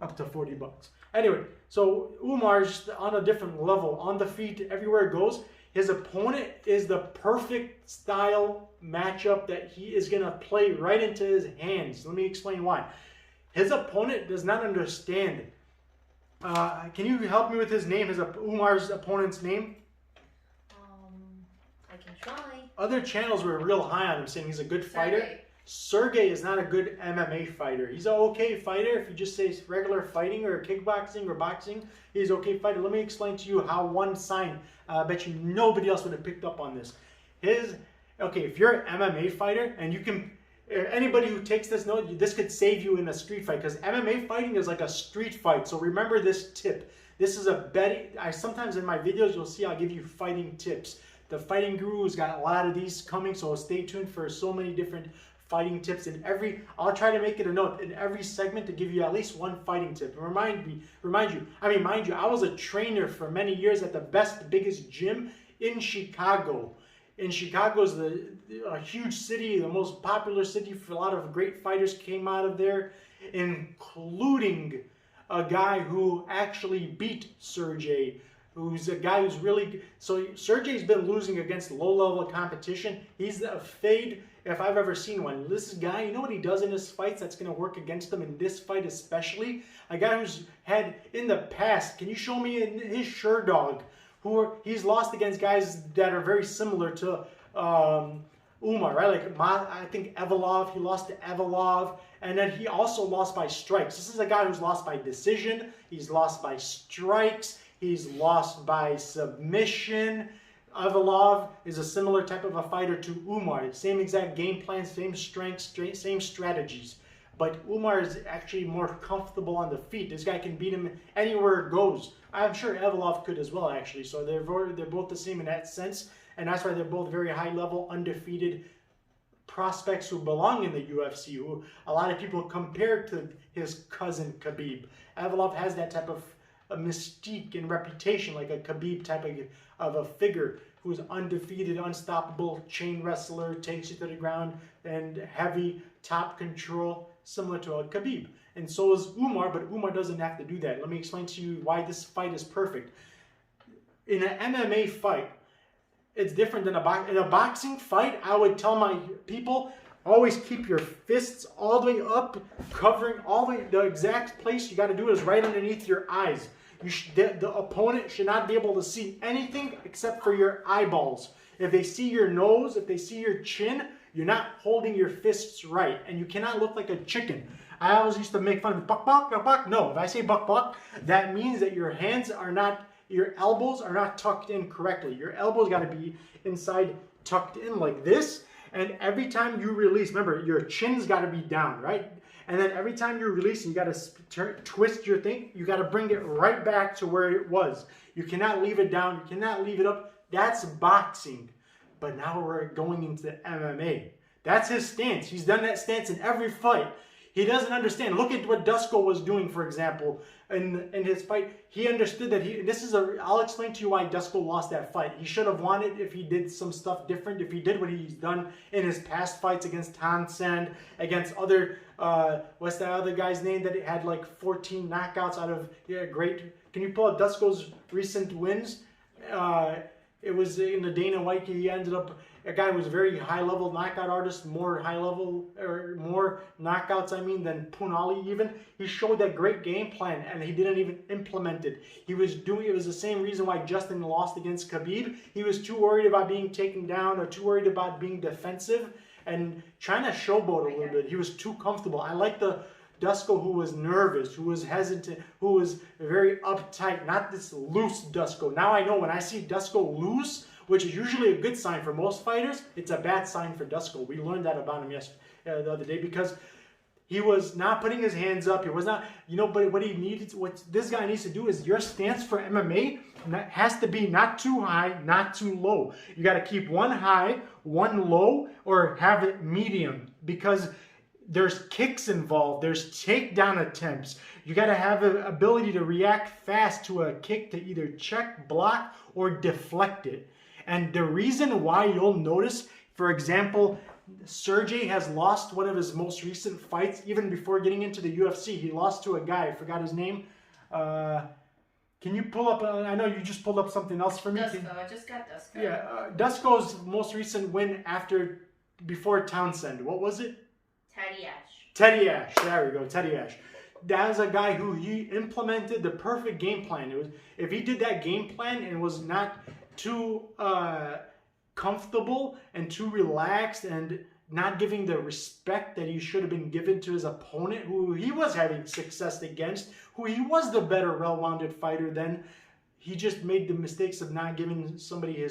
up to 40 bucks. Anyway, so Umar's on a different level. On the feet, everywhere it goes. His opponent is the perfect style matchup that he is going to play right into his hands. Let me explain why. His opponent does not understand. Can you help me with his name, Umar's opponent's name? I can try. Other channels were real high on him, saying he's a good fighter. Sergey is not a good MMA fighter. He's an okay fighter. If you just say regular fighting or kickboxing or boxing, he's an okay fighter. Let me explain to you how one sign, I bet you nobody else would have picked up on this. Okay, if you're an MMA fighter, and you can, anybody who takes this note, this could save you in a street fight, because MMA fighting is like a street fight. So remember this tip. This is a betting, sometimes in my videos you'll see I'll give you fighting tips. The Fighting Guru's got a lot of these coming, so stay tuned for so many different fighting tips. I'll try to make it a note in every segment to give you at least one fighting tip. Mind you, I was a trainer for many years at the biggest gym in Chicago. And Chicago's a huge city, the most popular city for a lot of great fighters came out of there, including a guy who actually beat Sergey, who's a guy who's really... So Sergey's been losing against low-level competition. He's a fade if I've ever seen one. This guy, you know what he does in his fights that's going to work against him in this fight especially? A guy who's had, in the past, can you show me in his Sherdog, he's lost against guys that are very similar to Umar, right? Like I think Evolov, he lost to Evolov, and then he also lost by strikes. This is a guy who's lost by decision, he's lost by strikes, he's lost by submission. Evolov is a similar type of a fighter to Umar. Same exact game plan, same strengths, same strategies. But Umar is actually more comfortable on the feet. This guy can beat him anywhere it goes. I'm sure Evolov could as well, actually. So they're both the same in that sense. And that's why they're both very high-level, undefeated prospects who belong in the UFC, who a lot of people compare to his cousin Khabib. Evolov has that type of a mystique and reputation, like a Khabib type of a figure who's undefeated, unstoppable, chain wrestler, takes you to the ground, and heavy top control, similar to a Khabib. And so is Umar, but Umar doesn't have to do that. Let me explain to you why this fight is perfect. In an MMA fight, it's different than in a boxing fight. I would tell my people, always keep your fists all the way up, covering all the exact place you got to do is right underneath your eyes. The opponent should not be able to see anything except for your eyeballs. If they see your nose, if they see your chin, you're not holding your fists right, and you cannot look like a chicken. I always used to make fun of buck, buck, buck, buck. No, if I say buck, buck, that means that your hands are not, your elbows are not tucked in correctly. Your elbows got to be inside, tucked in like this. And every time you release, remember, your chin's got to be down, right? And then every time you release, you got to twist your thing. You got to bring it right back to where it was. You cannot leave it down. You cannot leave it up. That's boxing. But now we're going into MMA. That's his stance. He's done that stance in every fight. He doesn't understand. Look at what Dusko was doing, for example, in his fight. He understood that I'll explain to you why Dusko lost that fight. He should have won it if he did some stuff different, if he did what he's done in his past fights against Townsend, against other, what's that other guy's name that had like 14 knockouts out of, great. Can you pull up Dusko's recent wins? It was in the Dana White. He ended up a guy who was a very high-level knockout artist, more high-level or more knockouts, than Punali even. He showed that great game plan, and he didn't even implement it. It was the same reason why Justin lost against Khabib. He was too worried about being taken down or too worried about being defensive and trying to showboat a little bit. He was too comfortable. I like the Dusko who was nervous, who was hesitant, who was very uptight, not this loose Dusko. Now I know when I see Dusko loose, which is usually a good sign for most fighters, it's a bad sign for Dusko. We learned that about him the other day because he was not putting his hands up. He was not, but what this guy needs to do is your stance for MMA has to be not too high, not too low. You got to keep one high, one low, or have it medium because there's kicks involved. There's takedown attempts. You got to have the ability to react fast to a kick to either check, block, or deflect it. And the reason why you'll notice, for example, Sergey has lost one of his most recent fights, even before getting into the UFC. He lost to a guy, I forgot his name. Can you pull up, I know you just pulled up something else for me. Dusko, I just got Dusko. Yeah, Dusko's most recent win before Townsend. What was it? Teddy Ash. Teddy Ash, there we go, Teddy Ash. That is a guy who he implemented the perfect game plan. If he did that game plan and was not too comfortable and too relaxed and not giving the respect that he should have been given to his opponent, who he was having success against, who he was the better well-rounded fighter than, he just made the mistakes of not giving somebody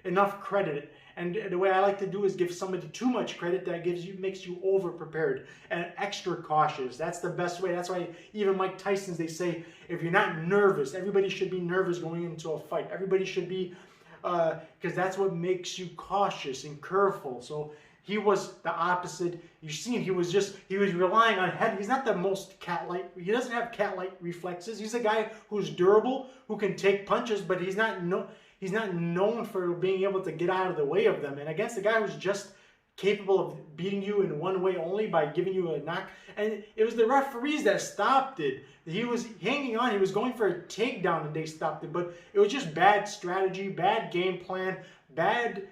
enough credit. And the way I like to do is give somebody too much credit that makes you over-prepared and extra cautious. That's the best way. That's why even Mike Tyson's, they say, if you're not nervous, everybody should be nervous going into a fight. Everybody should be because that's what makes you cautious and careful. So he was the opposite. You've seen he was relying on head. He's not the most cat-like. He doesn't have cat-like reflexes. He's a guy who's durable, who can take punches, but he's not known for being able to get out of the way of them. And against a guy who's just capable of beating you in one way only by giving you a knock. And it was the referees that stopped it. He was hanging on. He was going for a takedown and they stopped it. But it was just bad strategy, bad game plan, bad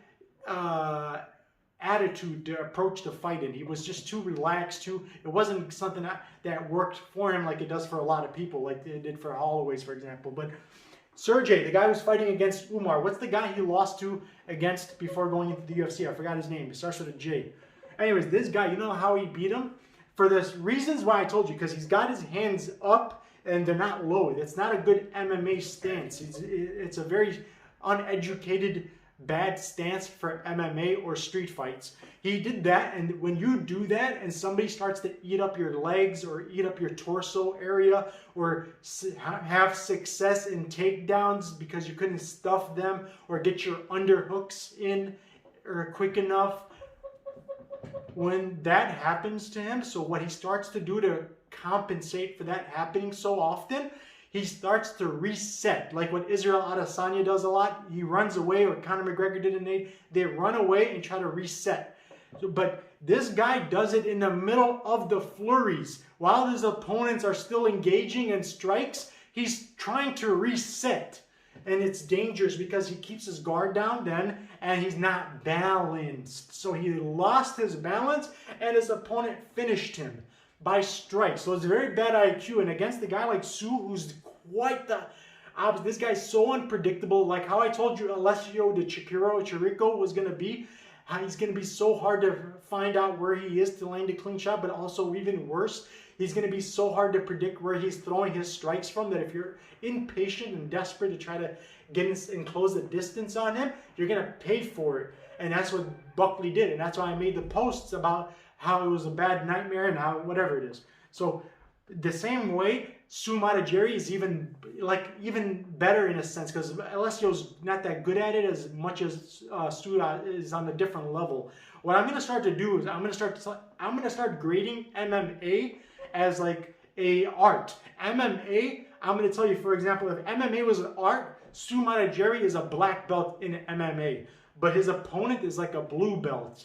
attitude to approach the fight in. He was just too relaxed. It wasn't something that worked for him like it does for a lot of people, like it did for Holloway's, for example. But Sergey, the guy who's fighting against Umar, what's the guy he lost to against before going into the UFC? I forgot his name. It starts with a J. Anyways, this guy, you know how he beat him? For the reasons why I told you, because he's got his hands up and they're not low. It's not a good MMA stance. It's a very uneducated, bad stance for MMA or street fights. He did that, and when you do that and somebody starts to eat up your legs or eat up your torso area or have success in takedowns because you couldn't stuff them or get your underhooks in or quick enough, when that happens to him, so what he starts to do to compensate for that happening so often, he starts to reset, like what Israel Adesanya does a lot. He runs away, or Conor McGregor did, and they run away and try to reset. But this guy does it in the middle of the flurries. While his opponents are still engaging in strikes, he's trying to reset. And it's dangerous because he keeps his guard down then, and he's not balanced. So he lost his balance, and his opponent finished him by strikes. So it's very bad IQ. And against a guy like Su, who's quite the opposite. This guy's so unpredictable. Like how I told you Alessio de Chirico was going to be. He's going to be so hard to find out where he is to land a clean shot, but also even worse, he's going to be so hard to predict where he's throwing his strikes from that if you're impatient and desperate to try to get in and close the distance on him, you're going to pay for it. And that's what Buckley did. And that's why I made the posts about how it was a bad nightmare and how whatever it is. So the same way, Su Mudaerji is even better in a sense because Alessio's not that good at it as much as Su is on a different level. What I'm going to start to do is I'm going to start grading MMA as like a art. MMA, I'm going to tell you, for example, if MMA was an art, Su Mudaerji is a black belt in MMA, but his opponent is like a blue belt.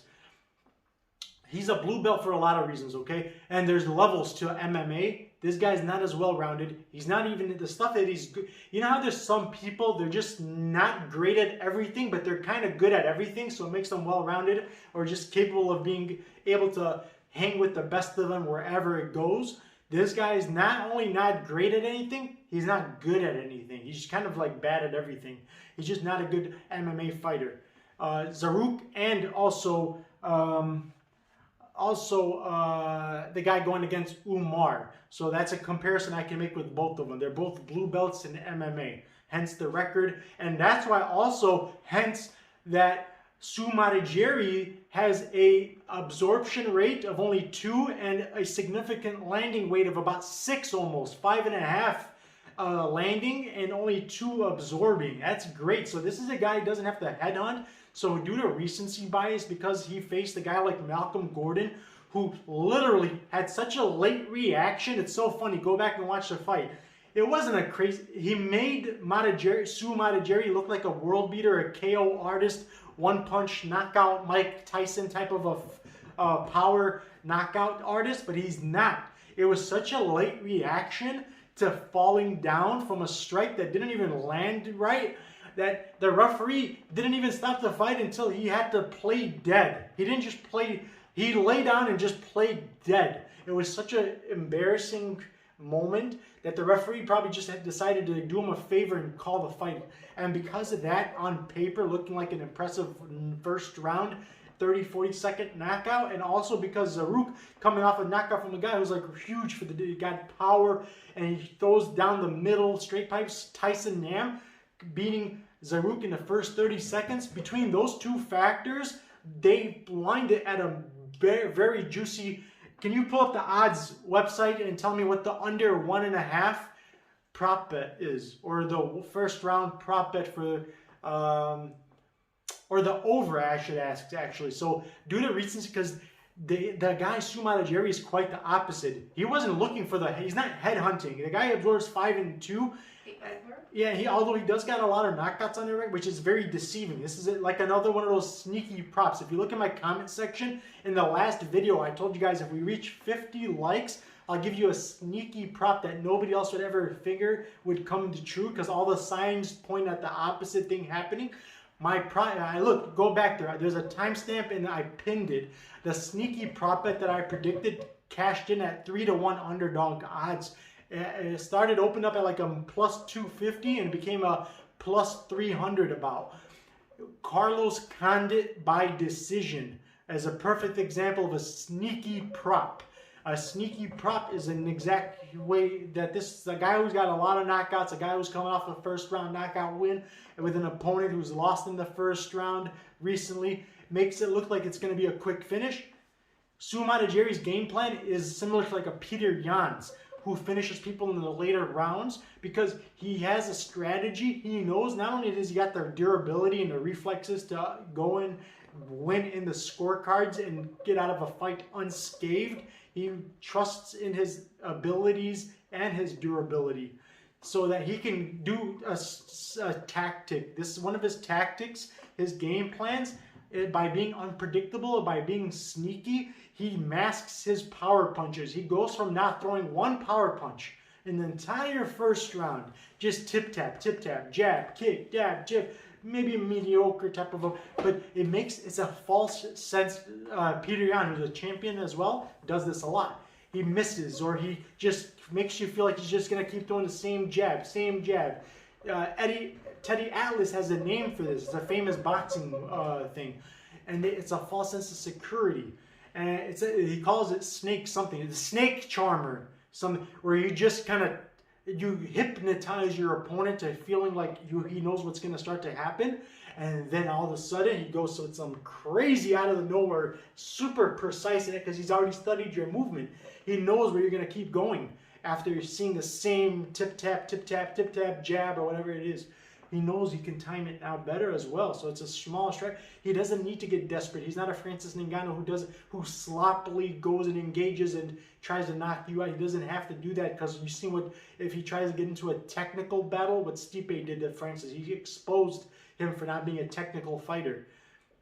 He's a blue belt for a lot of reasons, okay? And there's levels to MMA. This guy's not as well-rounded. He's not even the stuff that he's good. You know how there's some people, they're just not great at everything, but they're kind of good at everything, so it makes them well-rounded or just capable of being able to hang with the best of them wherever it goes. This guy is not only not great at anything, he's not good at anything. He's kind of like bad at everything. He's just not a good MMA fighter. Zaruk and also the guy going against Umar. So that's a comparison I can make with both of them. They're both blue belts in MMA, hence the record. And that's why also, hence that Su Mudaerji has a absorption rate of only 2 and a significant landing weight of about 6 almost, 5.5 landing and only 2 absorbing. That's great. So this is a guy who doesn't have to headhunt. So due to recency bias, because he faced a guy like Malcolm Gordon, who literally had such a late reaction, it's so funny. Go back and watch the fight. It wasn't a crazy... He made Su Mudaerji look like a world beater, a KO artist, one-punch knockout Mike Tyson type of a power knockout artist, but he's not. It was such a late reaction to falling down from a strike that didn't even land right, that the referee didn't even stop the fight until he had to play dead. He didn't just play, he lay down and just played dead. It was such an embarrassing moment that the referee probably just had decided to do him a favor and call the fight. And because of that, on paper, looking like an impressive first round, 30-40 second knockout, and also because Zaruk coming off a knockout from a guy who's like huge for the day, got power, and he throws down the middle straight pipes, Tyson Nam, beating Zaruk in the first 30 seconds. Between those two factors, they lined it at a very, very juicy... Can you pull up the odds website and tell me what the under 1.5 prop bet is? Or the first round prop bet for or the over, I should ask, actually. So due to recency, because the guy Umar Nurmagomedov is quite the opposite. He wasn't looking for he's not headhunting. The guy absorbs 5-2. Yeah, although he does got a lot of knockouts on there, which is very deceiving. This is like another one of those sneaky props. If you look at my comment section in the last video, I told you guys if we reach 50 likes, I'll give you a sneaky prop that nobody else would ever figure would come to true, because all the signs point at the opposite thing happening. My prop, look, go back there. There's a timestamp and I pinned it. The sneaky prop bet that I predicted cashed in at 3-1 underdog odds. It started, opened up at like a plus 250 and became a plus 300 about. Carlos Condit by decision as a perfect example of a sneaky prop. A sneaky prop is an exact way that this is a guy who's got a lot of knockouts, a guy who's coming off a first round knockout win with an opponent who's lost in the first round recently, makes it look like it's going to be a quick finish. Umar Nurmagomedov's game plan is similar to like a Peter Yan's, who finishes people in the later rounds because he has a strategy. He knows not only does he got the durability and the reflexes to go and win in the scorecards and get out of a fight unscathed, he trusts in his abilities and his durability so that he can do a tactic. This is one of his tactics, his game plans. By being unpredictable, by being sneaky, he masks his power punches. He goes from not throwing one power punch in the entire first round, just tip-tap, jab, kick, dab, jab, maybe a mediocre type of a, but it's a false sense. Peter Yan, who's a champion as well, does this a lot. He misses, or he just makes you feel like he's just going to keep doing the same jab. Teddy Atlas has a name for this. It's a famous boxing thing. And it's a false sense of security. And he calls it snake something. It's snake charmer. Where you just kind of, you hypnotize your opponent to feeling like he knows what's going to start to happen. And then all of a sudden he goes with some crazy out of the nowhere, super precise in it because he's already studied your movement. He knows where you're going to keep going after you're seeing the same tip-tap, jab, or whatever it is. He knows he can time it now better as well. So it's a small strike. He doesn't need to get desperate. He's not a Francis Ngannou who sloppily goes and engages and tries to knock you out. He doesn't have to do that because you see if he tries to get into a technical battle, what Stipe did to Francis. He exposed him for not being a technical fighter.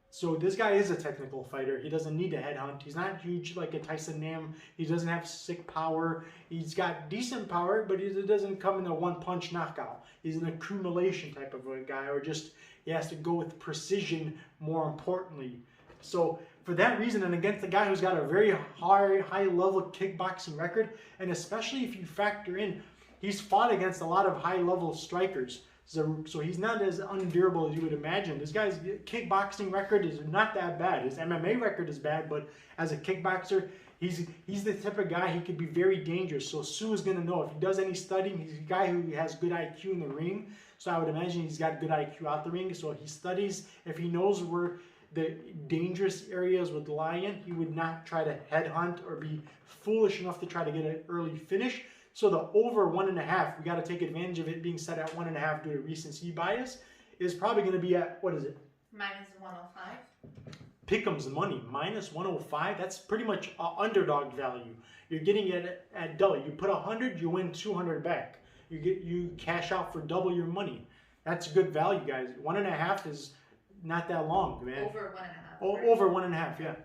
So this guy is a technical fighter. He doesn't need to headhunt. He's not huge like a Tyson Nam. He doesn't have sick power. He's got decent power, but it doesn't come in a one-punch knockout. He's an accumulation type of a guy, or just he has to go with precision more importantly. So for that reason, and against the guy who's got a very high-level kickboxing record, and especially if you factor in, he's fought against a lot of high-level strikers. So he's not as undurable as you would imagine. This guy's kickboxing record is not that bad. His MMA record is bad, but as a kickboxer, he's the type of guy he could be very dangerous. So Sue is going to know if he does any studying. He's a guy who has good IQ in the ring. So I would imagine he's got good IQ out the ring. So he studies. If he knows where the dangerous areas would lie in, he would not try to headhunt or be foolish enough to try to get an early finish. So the over 1.5, we got to take advantage of it being set at 1.5 due to recency bias, is probably going to be at, what is it? Minus 105. Pick'em's money, minus 105. That's pretty much underdog value. You're getting it at double. You put 100, you win 200 back. You cash out for double your money. That's good value, guys. 1.5 is not that long, man. Over 1.5. Right? Over 1.5, yeah. Okay.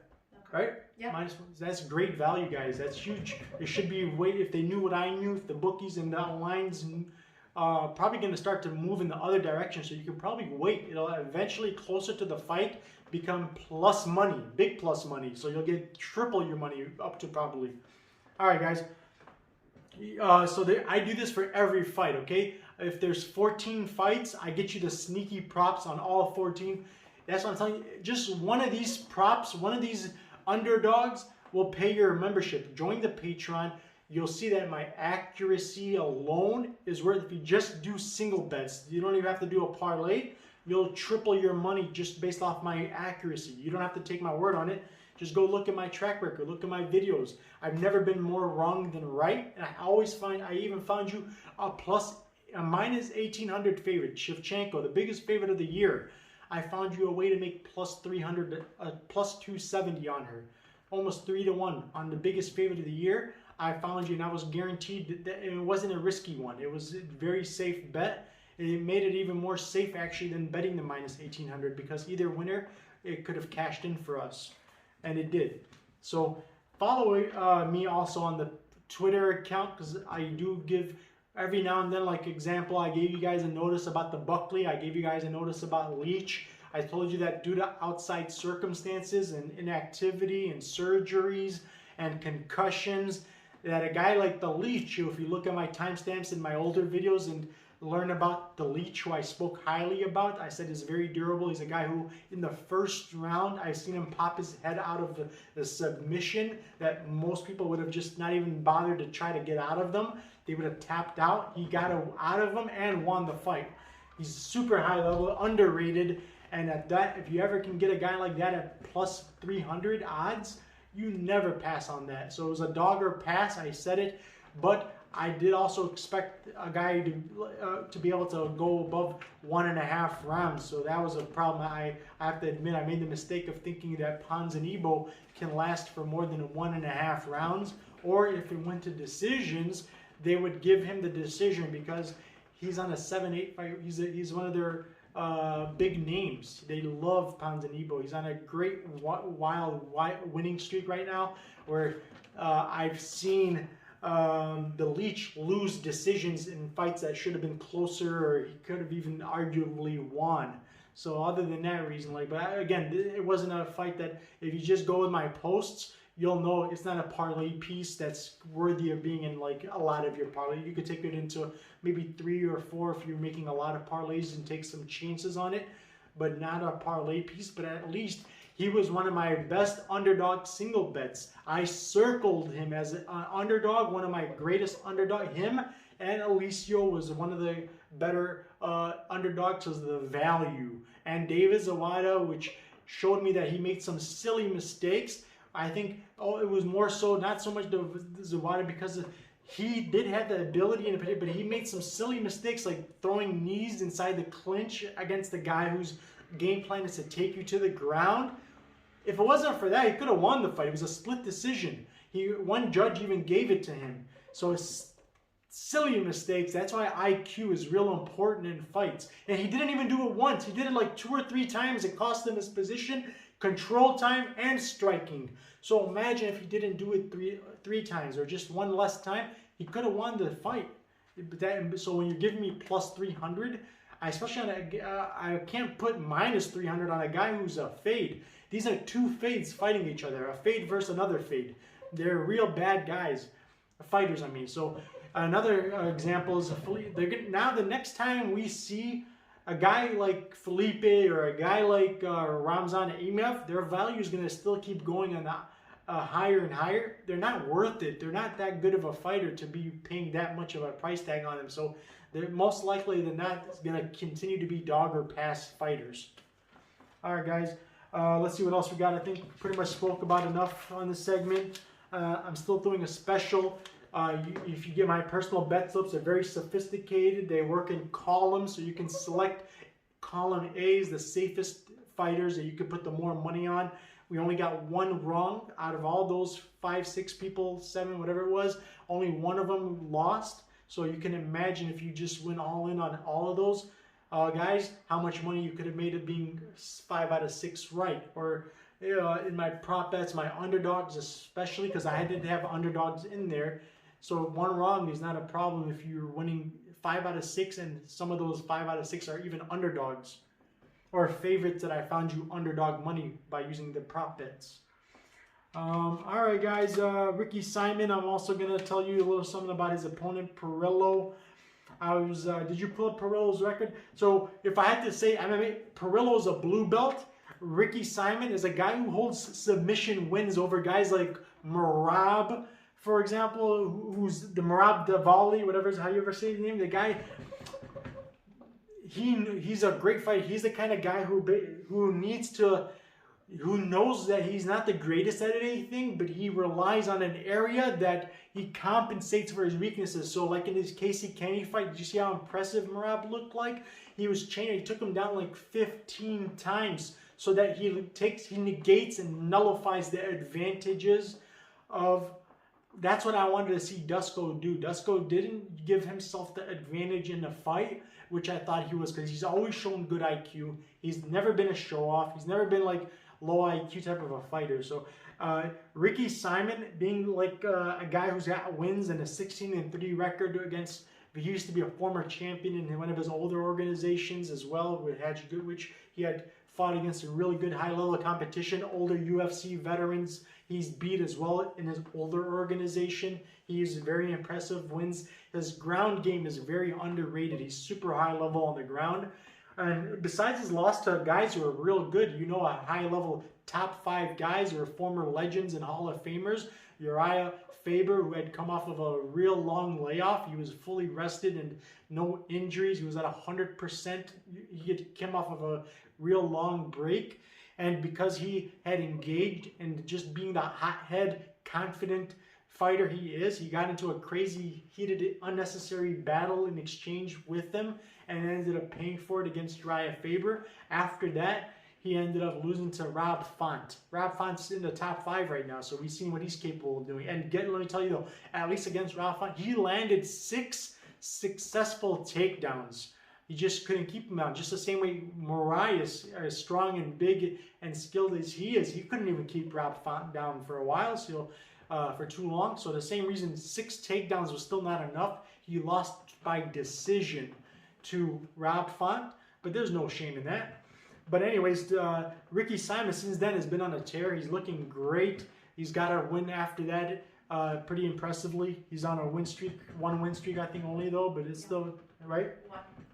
Right? Yeah. That's great value, guys. That's huge. It should be if they knew what I knew, if the bookies and the lines probably going to start to move in the other direction. So you can probably wait. It'll eventually, closer to the fight, become plus money, big plus money. So you'll get triple your money up to probably. All right, guys. I do this for every fight, okay? If there's 14 fights, I get you the sneaky props on all 14. That's what I'm telling you. Just one of these props, one of these underdogs will pay your membership. Join the Patreon. You'll see that my accuracy alone is worth, if you just do single bets, you don't even have to do a parlay, you'll triple your money just based off my accuracy. You don't have to take my word on it. Just go look at my track record, look at my videos. I've never been more wrong than right, and I even found you a plus a minus 1,800 favorite, Shevchenko, the biggest favorite of the year. I found you a way to make plus 300, plus 270 on her. Almost 3-1 on the biggest favorite of the year. I found you, and I was guaranteed that it wasn't a risky one. It was a very safe bet. It made it even more safe, actually, than betting the minus 1,800, because either winner, it could have cashed in for us. And it did. So follow me also on the Twitter account, because I do give every now and then, like example, I gave you guys a notice about the Buckley. I gave you guys a notice about Leach. I told you that due to outside circumstances and inactivity and surgeries and concussions, that a guy like the Leach, if you look at my timestamps in my older videos and learn about the Leach, who I spoke highly about, I said is very durable. He's a guy who, in the first round, I've seen him pop his head out of the submission that most people would have just not even bothered to try to get out of them. They would have tapped out. He got out of them and won the fight. He's super high level, underrated, and at that, if you ever can get a guy like that at plus 300 odds, you never pass on that. So it was a dog or pass, I said it, but I did also expect a guy to be able to go above 1.5 rounds. So that was a problem. I have to admit, I made the mistake of thinking that Ponzinibbio can last for more than 1.5 rounds. Or if it went to decisions, they would give him the decision because he's on a 7-8 fight. He's one of their big names. They love Ponzinibbio. He's on a great wild winning streak right now, where I've seen the Leach lose decisions in fights that should have been closer, or he could have even arguably won. So other than that reason, but again, it wasn't a fight that, if you just go with my posts, you'll know it's not a parlay piece that's worthy of being in a lot of your parlay. You could take it into maybe 3 or 4 if you're making a lot of parlays and take some chances on it, but not a parlay piece. But at least he was one of my best underdog single bets. I circled him as an underdog, one of my greatest underdog. Him and Alessio was one of the better underdogs because of the value. And David Zawada, which showed me that he made some silly mistakes. I think it was more so, not so much the Zawada, because he did have the ability, but he made some silly mistakes, like throwing knees inside the clinch against the guy whose game plan is to take you to the ground. If it wasn't for that, he could have won the fight. It was a split decision. One judge even gave it to him. So it's silly mistakes. That's why IQ is real important in fights. And he didn't even do it once. He did it like 2 or 3 times. It cost him his position, control time, and striking. So imagine if he didn't do it three times, or just one less time, he could have won the fight. So when you're giving me plus 300, especially on I can't put minus 300 on a guy who's a fade. These are 2 fades fighting each other, a fade versus another fade. They're real bad guys, fighters, I mean. So another example is now the next time we see a guy like Felipe or a guy like Ramzan Emeev, their value is going to still keep going on higher and higher. They're not worth it. They're not that good of a fighter to be paying that much of a price tag on them. So they're most likely than not going to continue to be dog or pass fighters. All right, guys. Let's see what else we got. I think pretty much spoke about enough on this segment. I'm still doing a special. If you get my personal bet slips, they're very sophisticated. They work in columns, so you can select column A is the safest fighters that you can put the more money on. We only got 1 wrong out of all those 5, 6 people, 7, whatever it was. Only 1 of them lost. So you can imagine if you just went all in on all of those guys, how much money you could have made it being 5 out of 6 right. Or in my prop bets, my underdogs especially, because I didn't have underdogs in there. So 1 wrong is not a problem if you're winning 5 out of 6, and some of those 5 out of 6 are even underdogs or favorites that I found you underdog money by using the prop bets. All right, guys. Ricky Simon. I'm also gonna tell you a little something about his opponent Perillo. Did you pull up Perillo's record? So if I had to say MMA, Perillo's a blue belt. Ricky Simon is a guy who holds submission wins over guys like Merab, for example, who's the Merab Davali, whatever, how you ever say his name. The guy, he's a great fighter. He's the kind of guy who needs to who knows that he's not the greatest at anything, but he relies on an area that he compensates for his weaknesses. So like in this Casey Kenny fight, did you see how impressive Merab looked like? He was chaining, he took him down like 15 times so that he negates and nullifies the advantages of. That's what I wanted to see Dusko do. Dusko didn't give himself the advantage in the fight, which I thought he was, because he's always shown good IQ. He's never been a show-off. He's never been like low IQ type of a fighter. So Ricky Simon being like a guy who's got wins and a 16-3 record against, he used to be a former champion in one of his older organizations as well, with which he had fought against a really good high-level competition, older UFC veterans he's beat as well in his older organization. He's very impressive wins. His ground game is very underrated. He's super high level on the ground. And besides his loss to guys who are real good, you know, a high level top 5 guys who are former legends and Hall of Famers. Uriah Faber, who had come off of a real long layoff. He was fully rested and no injuries. He was at 100%. He came off of a real long break. And because he had engaged and just being the hothead, confident fighter he is, he got into a crazy, heated, unnecessary battle in exchange with them and ended up paying for it against Uriah Faber. After that, he ended up losing to Rob Font. Rob Font's in the top 5 right now, so we've seen what he's capable of doing. And let me tell you though, at least against Rob Font, he landed 6 successful takedowns. He just couldn't keep him down. Just the same way Mariah is as strong and big and skilled as he is, he couldn't even keep Rob Font down for a while, so for too long. So the same reason 6 takedowns was still not enough. He lost by decision to Rob Font, but there's no shame in that. But anyways, Ricky Simon since then has been on a tear. He's looking great. He's got a win after that, pretty impressively. He's on a win streak, 1 win streak I think only though, but it's still right.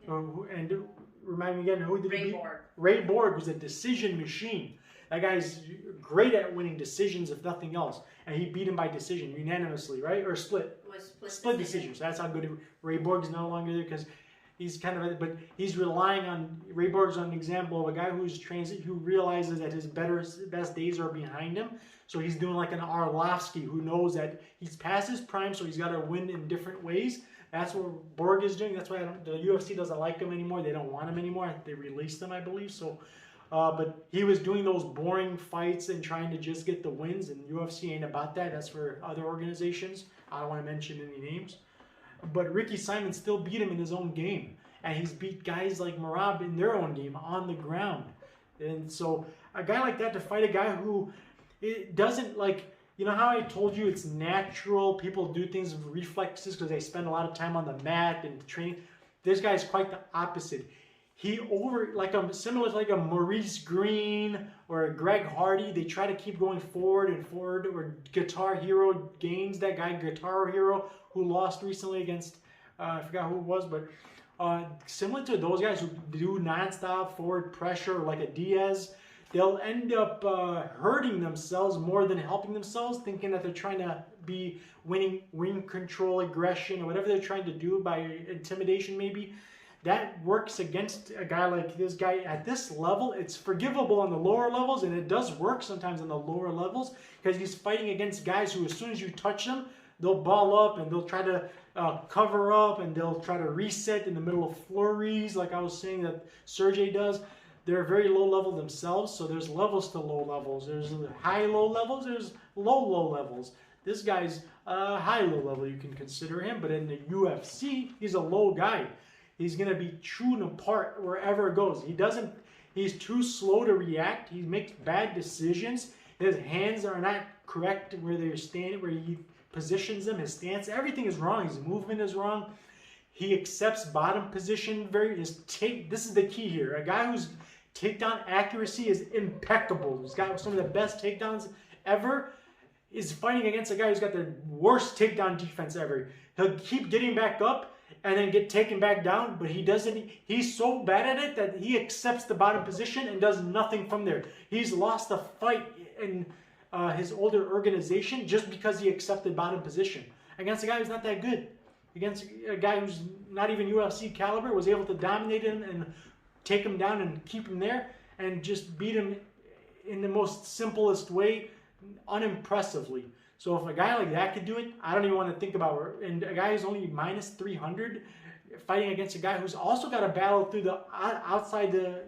And remind me again, who did he beat? Ray Borg was a decision machine. That guy's great at winning decisions, if nothing else. And he beat him by decision, unanimously, right? Or split. It was split decision. So that's how good Ray Borg is no longer there, because he's kind of, but he's relying on, Ray Borg's an example of a guy who's who realizes that his best days are behind him. So he's doing like an Arlovsky, who knows that he's past his prime, so he's got to win in different ways. That's what Borg is doing. That's why the UFC doesn't like him anymore. They don't want him anymore. They released him, I believe. So, but he was doing those boring fights and trying to just get the wins, and UFC ain't about that. That's for other organizations. I don't want to mention any names. But Ricky Simon still beat him in his own game. And he's beat guys like Merab in their own game on the ground. And so a guy like that to fight a guy who it doesn't like... You know how I told you it's natural, people do things with reflexes because they spend a lot of time on the mat and training. This guy is quite the opposite. He similar to like a Maurice Green or a Greg Hardy, they try to keep going forward and forward, or Guitar Hero Gaines, that guy Guitar Hero who lost recently against, I forgot who it was, but similar to those guys who do nonstop forward pressure, like a Diaz, they'll end up hurting themselves more than helping themselves, thinking that they're trying to be winning wing control, aggression, or whatever they're trying to do by intimidation maybe. That works against a guy like this guy at this level. It's forgivable on the lower levels, and it does work sometimes on the lower levels, because he's fighting against guys who, as soon as you touch them, they'll ball up and they'll try to cover up, and they'll try to reset in the middle of flurries, like I was saying that Sergey does. They're very low level themselves, so there's levels to low levels. There's high low levels, there's low levels. This guy's high low level, you can consider him, but in the UFC, he's a low guy. He's going to be chewed apart wherever it goes. He's too slow to react. He makes bad decisions. His hands are not correct where they're standing, where he positions them. His stance, everything is wrong. His movement is wrong. He accepts bottom position this is the key here. A guy whose takedown accuracy is impeccable. He's got some of the best takedowns ever. Is fighting against a guy who's got the worst takedown defense ever. He'll keep getting back up and then get taken back down, but he's so bad at it that he accepts the bottom position and does nothing from there. He's lost a fight in his older organization just because he accepted bottom position. Against a guy who's not that good. Against a guy who's not even UFC caliber, was able to dominate him and take him down and keep him there and just beat him in the most simplest way, unimpressively. So if a guy like that could do it, I don't even want to think about it. And a guy who's only minus 300 fighting against a guy who's also got to battle through the outside the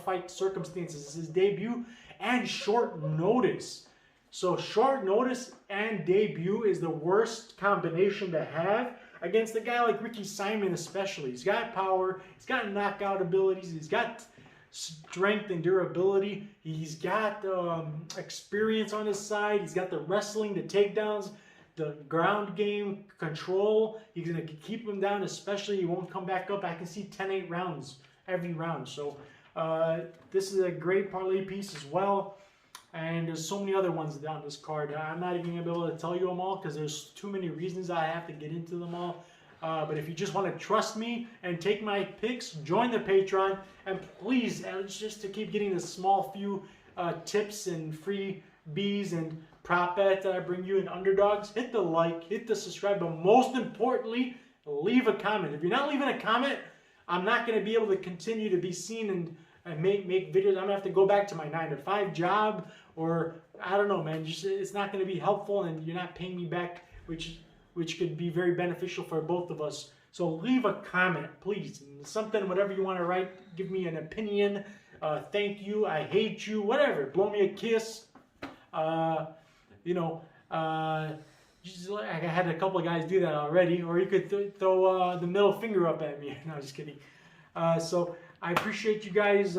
fight circumstances. It's his debut and short notice. So short notice and debut is the worst combination to have against a guy like Ricky Simon especially. He's got power, he's got knockout abilities, he's got strength and durability, he's got experience on his side, he's got the wrestling, the takedowns, the ground game, control. He's going to keep him down, especially he won't come back up. I can see 10-8 rounds every round. So this is a great parlay piece as well. And there's so many other ones down this card. I'm not even going to be able to tell you them all because there's too many reasons I have to get into them all. But if you just want to trust me and take my picks, join the Patreon. And please, just to keep getting the small few tips and free bees and prop bet that I bring you in Underdogs, hit the like, hit the subscribe, but most importantly, leave a comment. If you're not leaving a comment, I'm not going to be able to continue to be seen and make videos. I'm going to have to go back to my 9-to-5 job, or I don't know, man. Just, it's not going to be helpful, and you're not paying me back, which could be very beneficial for both of us. So leave a comment, please. Something, whatever you want to write. Give me an opinion. Thank you. I hate you. Whatever. Blow me a kiss. You know, just like I had a couple of guys do that already, or you could throw the middle finger up at me. No, just kidding. So I appreciate you guys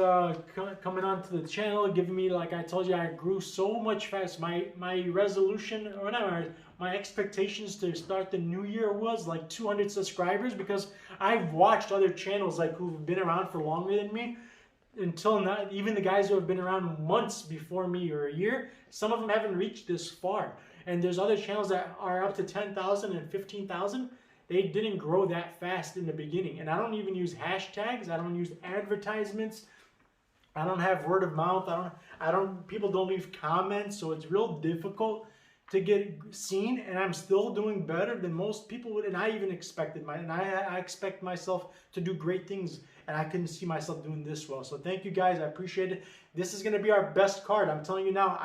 coming onto the channel, giving me, like I told you, I grew so much fast. My resolution, or not my expectations to start the new year was like 200 subscribers, because I've watched other channels like who've been around for longer than me. Until now, even the guys who have been around months before me or a year, some of them haven't reached this far. And there's other channels that are up to 10,000 and 15,000. They didn't grow that fast in the beginning. And I don't even use hashtags. I don't use advertisements. I don't have word of mouth. People don't leave comments. So it's real difficult to get seen. And I'm still doing better than most people would. And I even expected I expect myself to do great things. And I couldn't see myself doing this well. So thank you guys. I appreciate it. This is going to be our best card. I'm telling you now.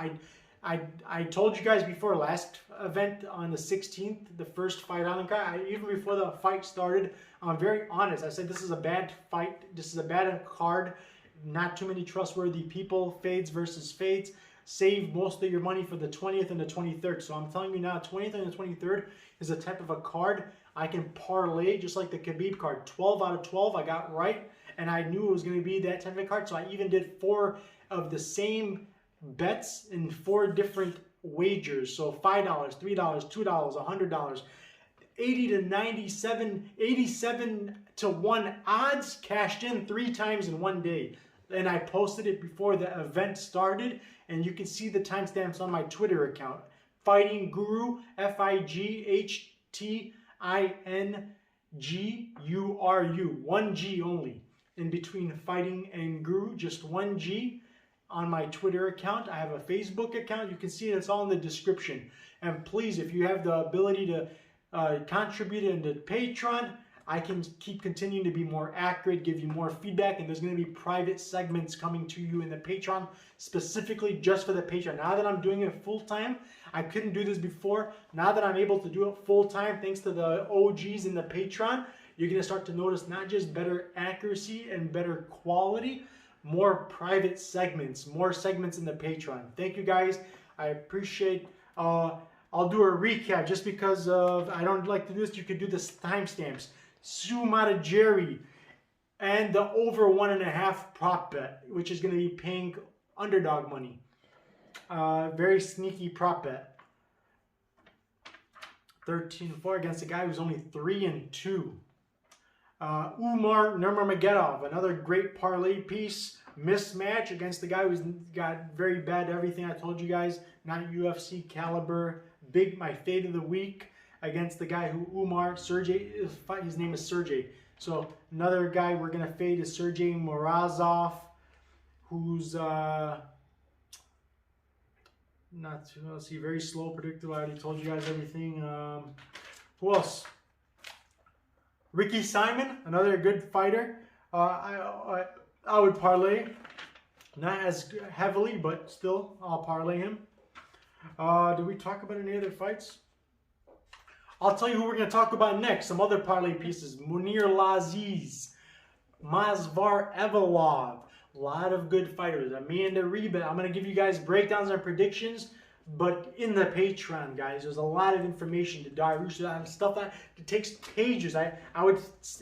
I told you guys before last event on the 16th, the first Fight Island card. Even before the fight started, I'm very honest. I said this is a bad fight. This is a bad card. Not too many trustworthy people. Fades versus fades. Save most of your money for the 20th and the 23rd. So I'm telling you now, 20th and the 23rd is a type of a card I can parlay, just like the Khabib card. 12 out of 12 I got right, and I knew it was going to be that type of card. So I even did 4 of the same bets in 4 different wagers. So $5, $3, $2, $100, 80 to 97, 87 to 1 odds cashed in 3 times in one day. And I posted it before the event started, and you can see the timestamps on my Twitter account. Fighting Guru, FIGHTINGURU, 1 G only. In between Fighting and Guru, just 1 G on my Twitter account. I have a Facebook account. You can see it. It's all in the description. And please, if you have the ability to contribute into Patreon, I can keep continuing to be more accurate, give you more feedback, and there's going to be private segments coming to you in the Patreon, specifically just for the Patreon. Now that I'm doing it full-time, I couldn't do this before. Now that I'm able to do it full-time, thanks to the OGs in the Patreon, you're going to start to notice not just better accuracy and better quality, more private segments, more segments in the Patreon. Thank you, guys. I appreciate I'll do a recap just because I don't like to do this. You could do the timestamps. Sumata Jerry and the over 1.5 prop bet, which is going to be paying underdog money. Very sneaky prop bet. 13-4 against a guy who's only 3-2. Umar Nurmagomedov, another great parlay piece. Mismatch against the guy who's got very bad everything. I told you guys, not UFC caliber. My fade of the week against the guy who Sergey, his name is Sergey. So another guy we're going to fade is Sergey Morozov, who's not too, let's see, very slow, predictable. I already told you guys everything. Who else? Ricky Simon, another good fighter. I would parlay. Not as heavily, but still, I'll parlay him. Did we talk about any other fights? I'll tell you who we're going to talk about next. Some other parlay pieces. Munir Laziz, Masvar Evolov. A lot of good fighters. Amanda Reba. I'm going to give you guys breakdowns and predictions, but in the Patreon, guys. There's a lot of information to dive into, stuff that it takes pages.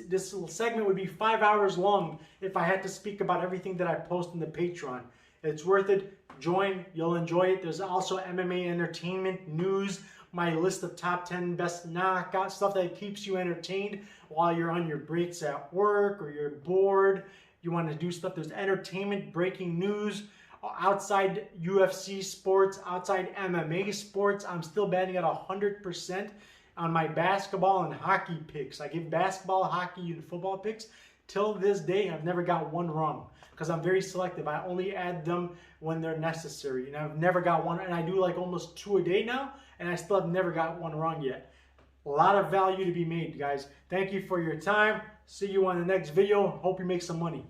This little segment would be 5 hours long if I had to speak about everything that I post in the Patreon. It's worth it. Join. You'll enjoy it. There's also MMA entertainment news. My list of top 10 best knockout stuff that keeps you entertained while you're on your breaks at work or you're bored. You want to do stuff. There's entertainment, breaking news, outside UFC sports, outside MMA sports. I'm still betting at 100% on my basketball and hockey picks. I give basketball, hockey, and football picks. Till this day, I've never got one wrong because I'm very selective. I only add them when they're necessary, and I've never got one. And I do like almost 2 a day now, and I still have never got one wrong yet. A lot of value to be made, guys. Thank you for your time. See you on the next video. Hope you make some money.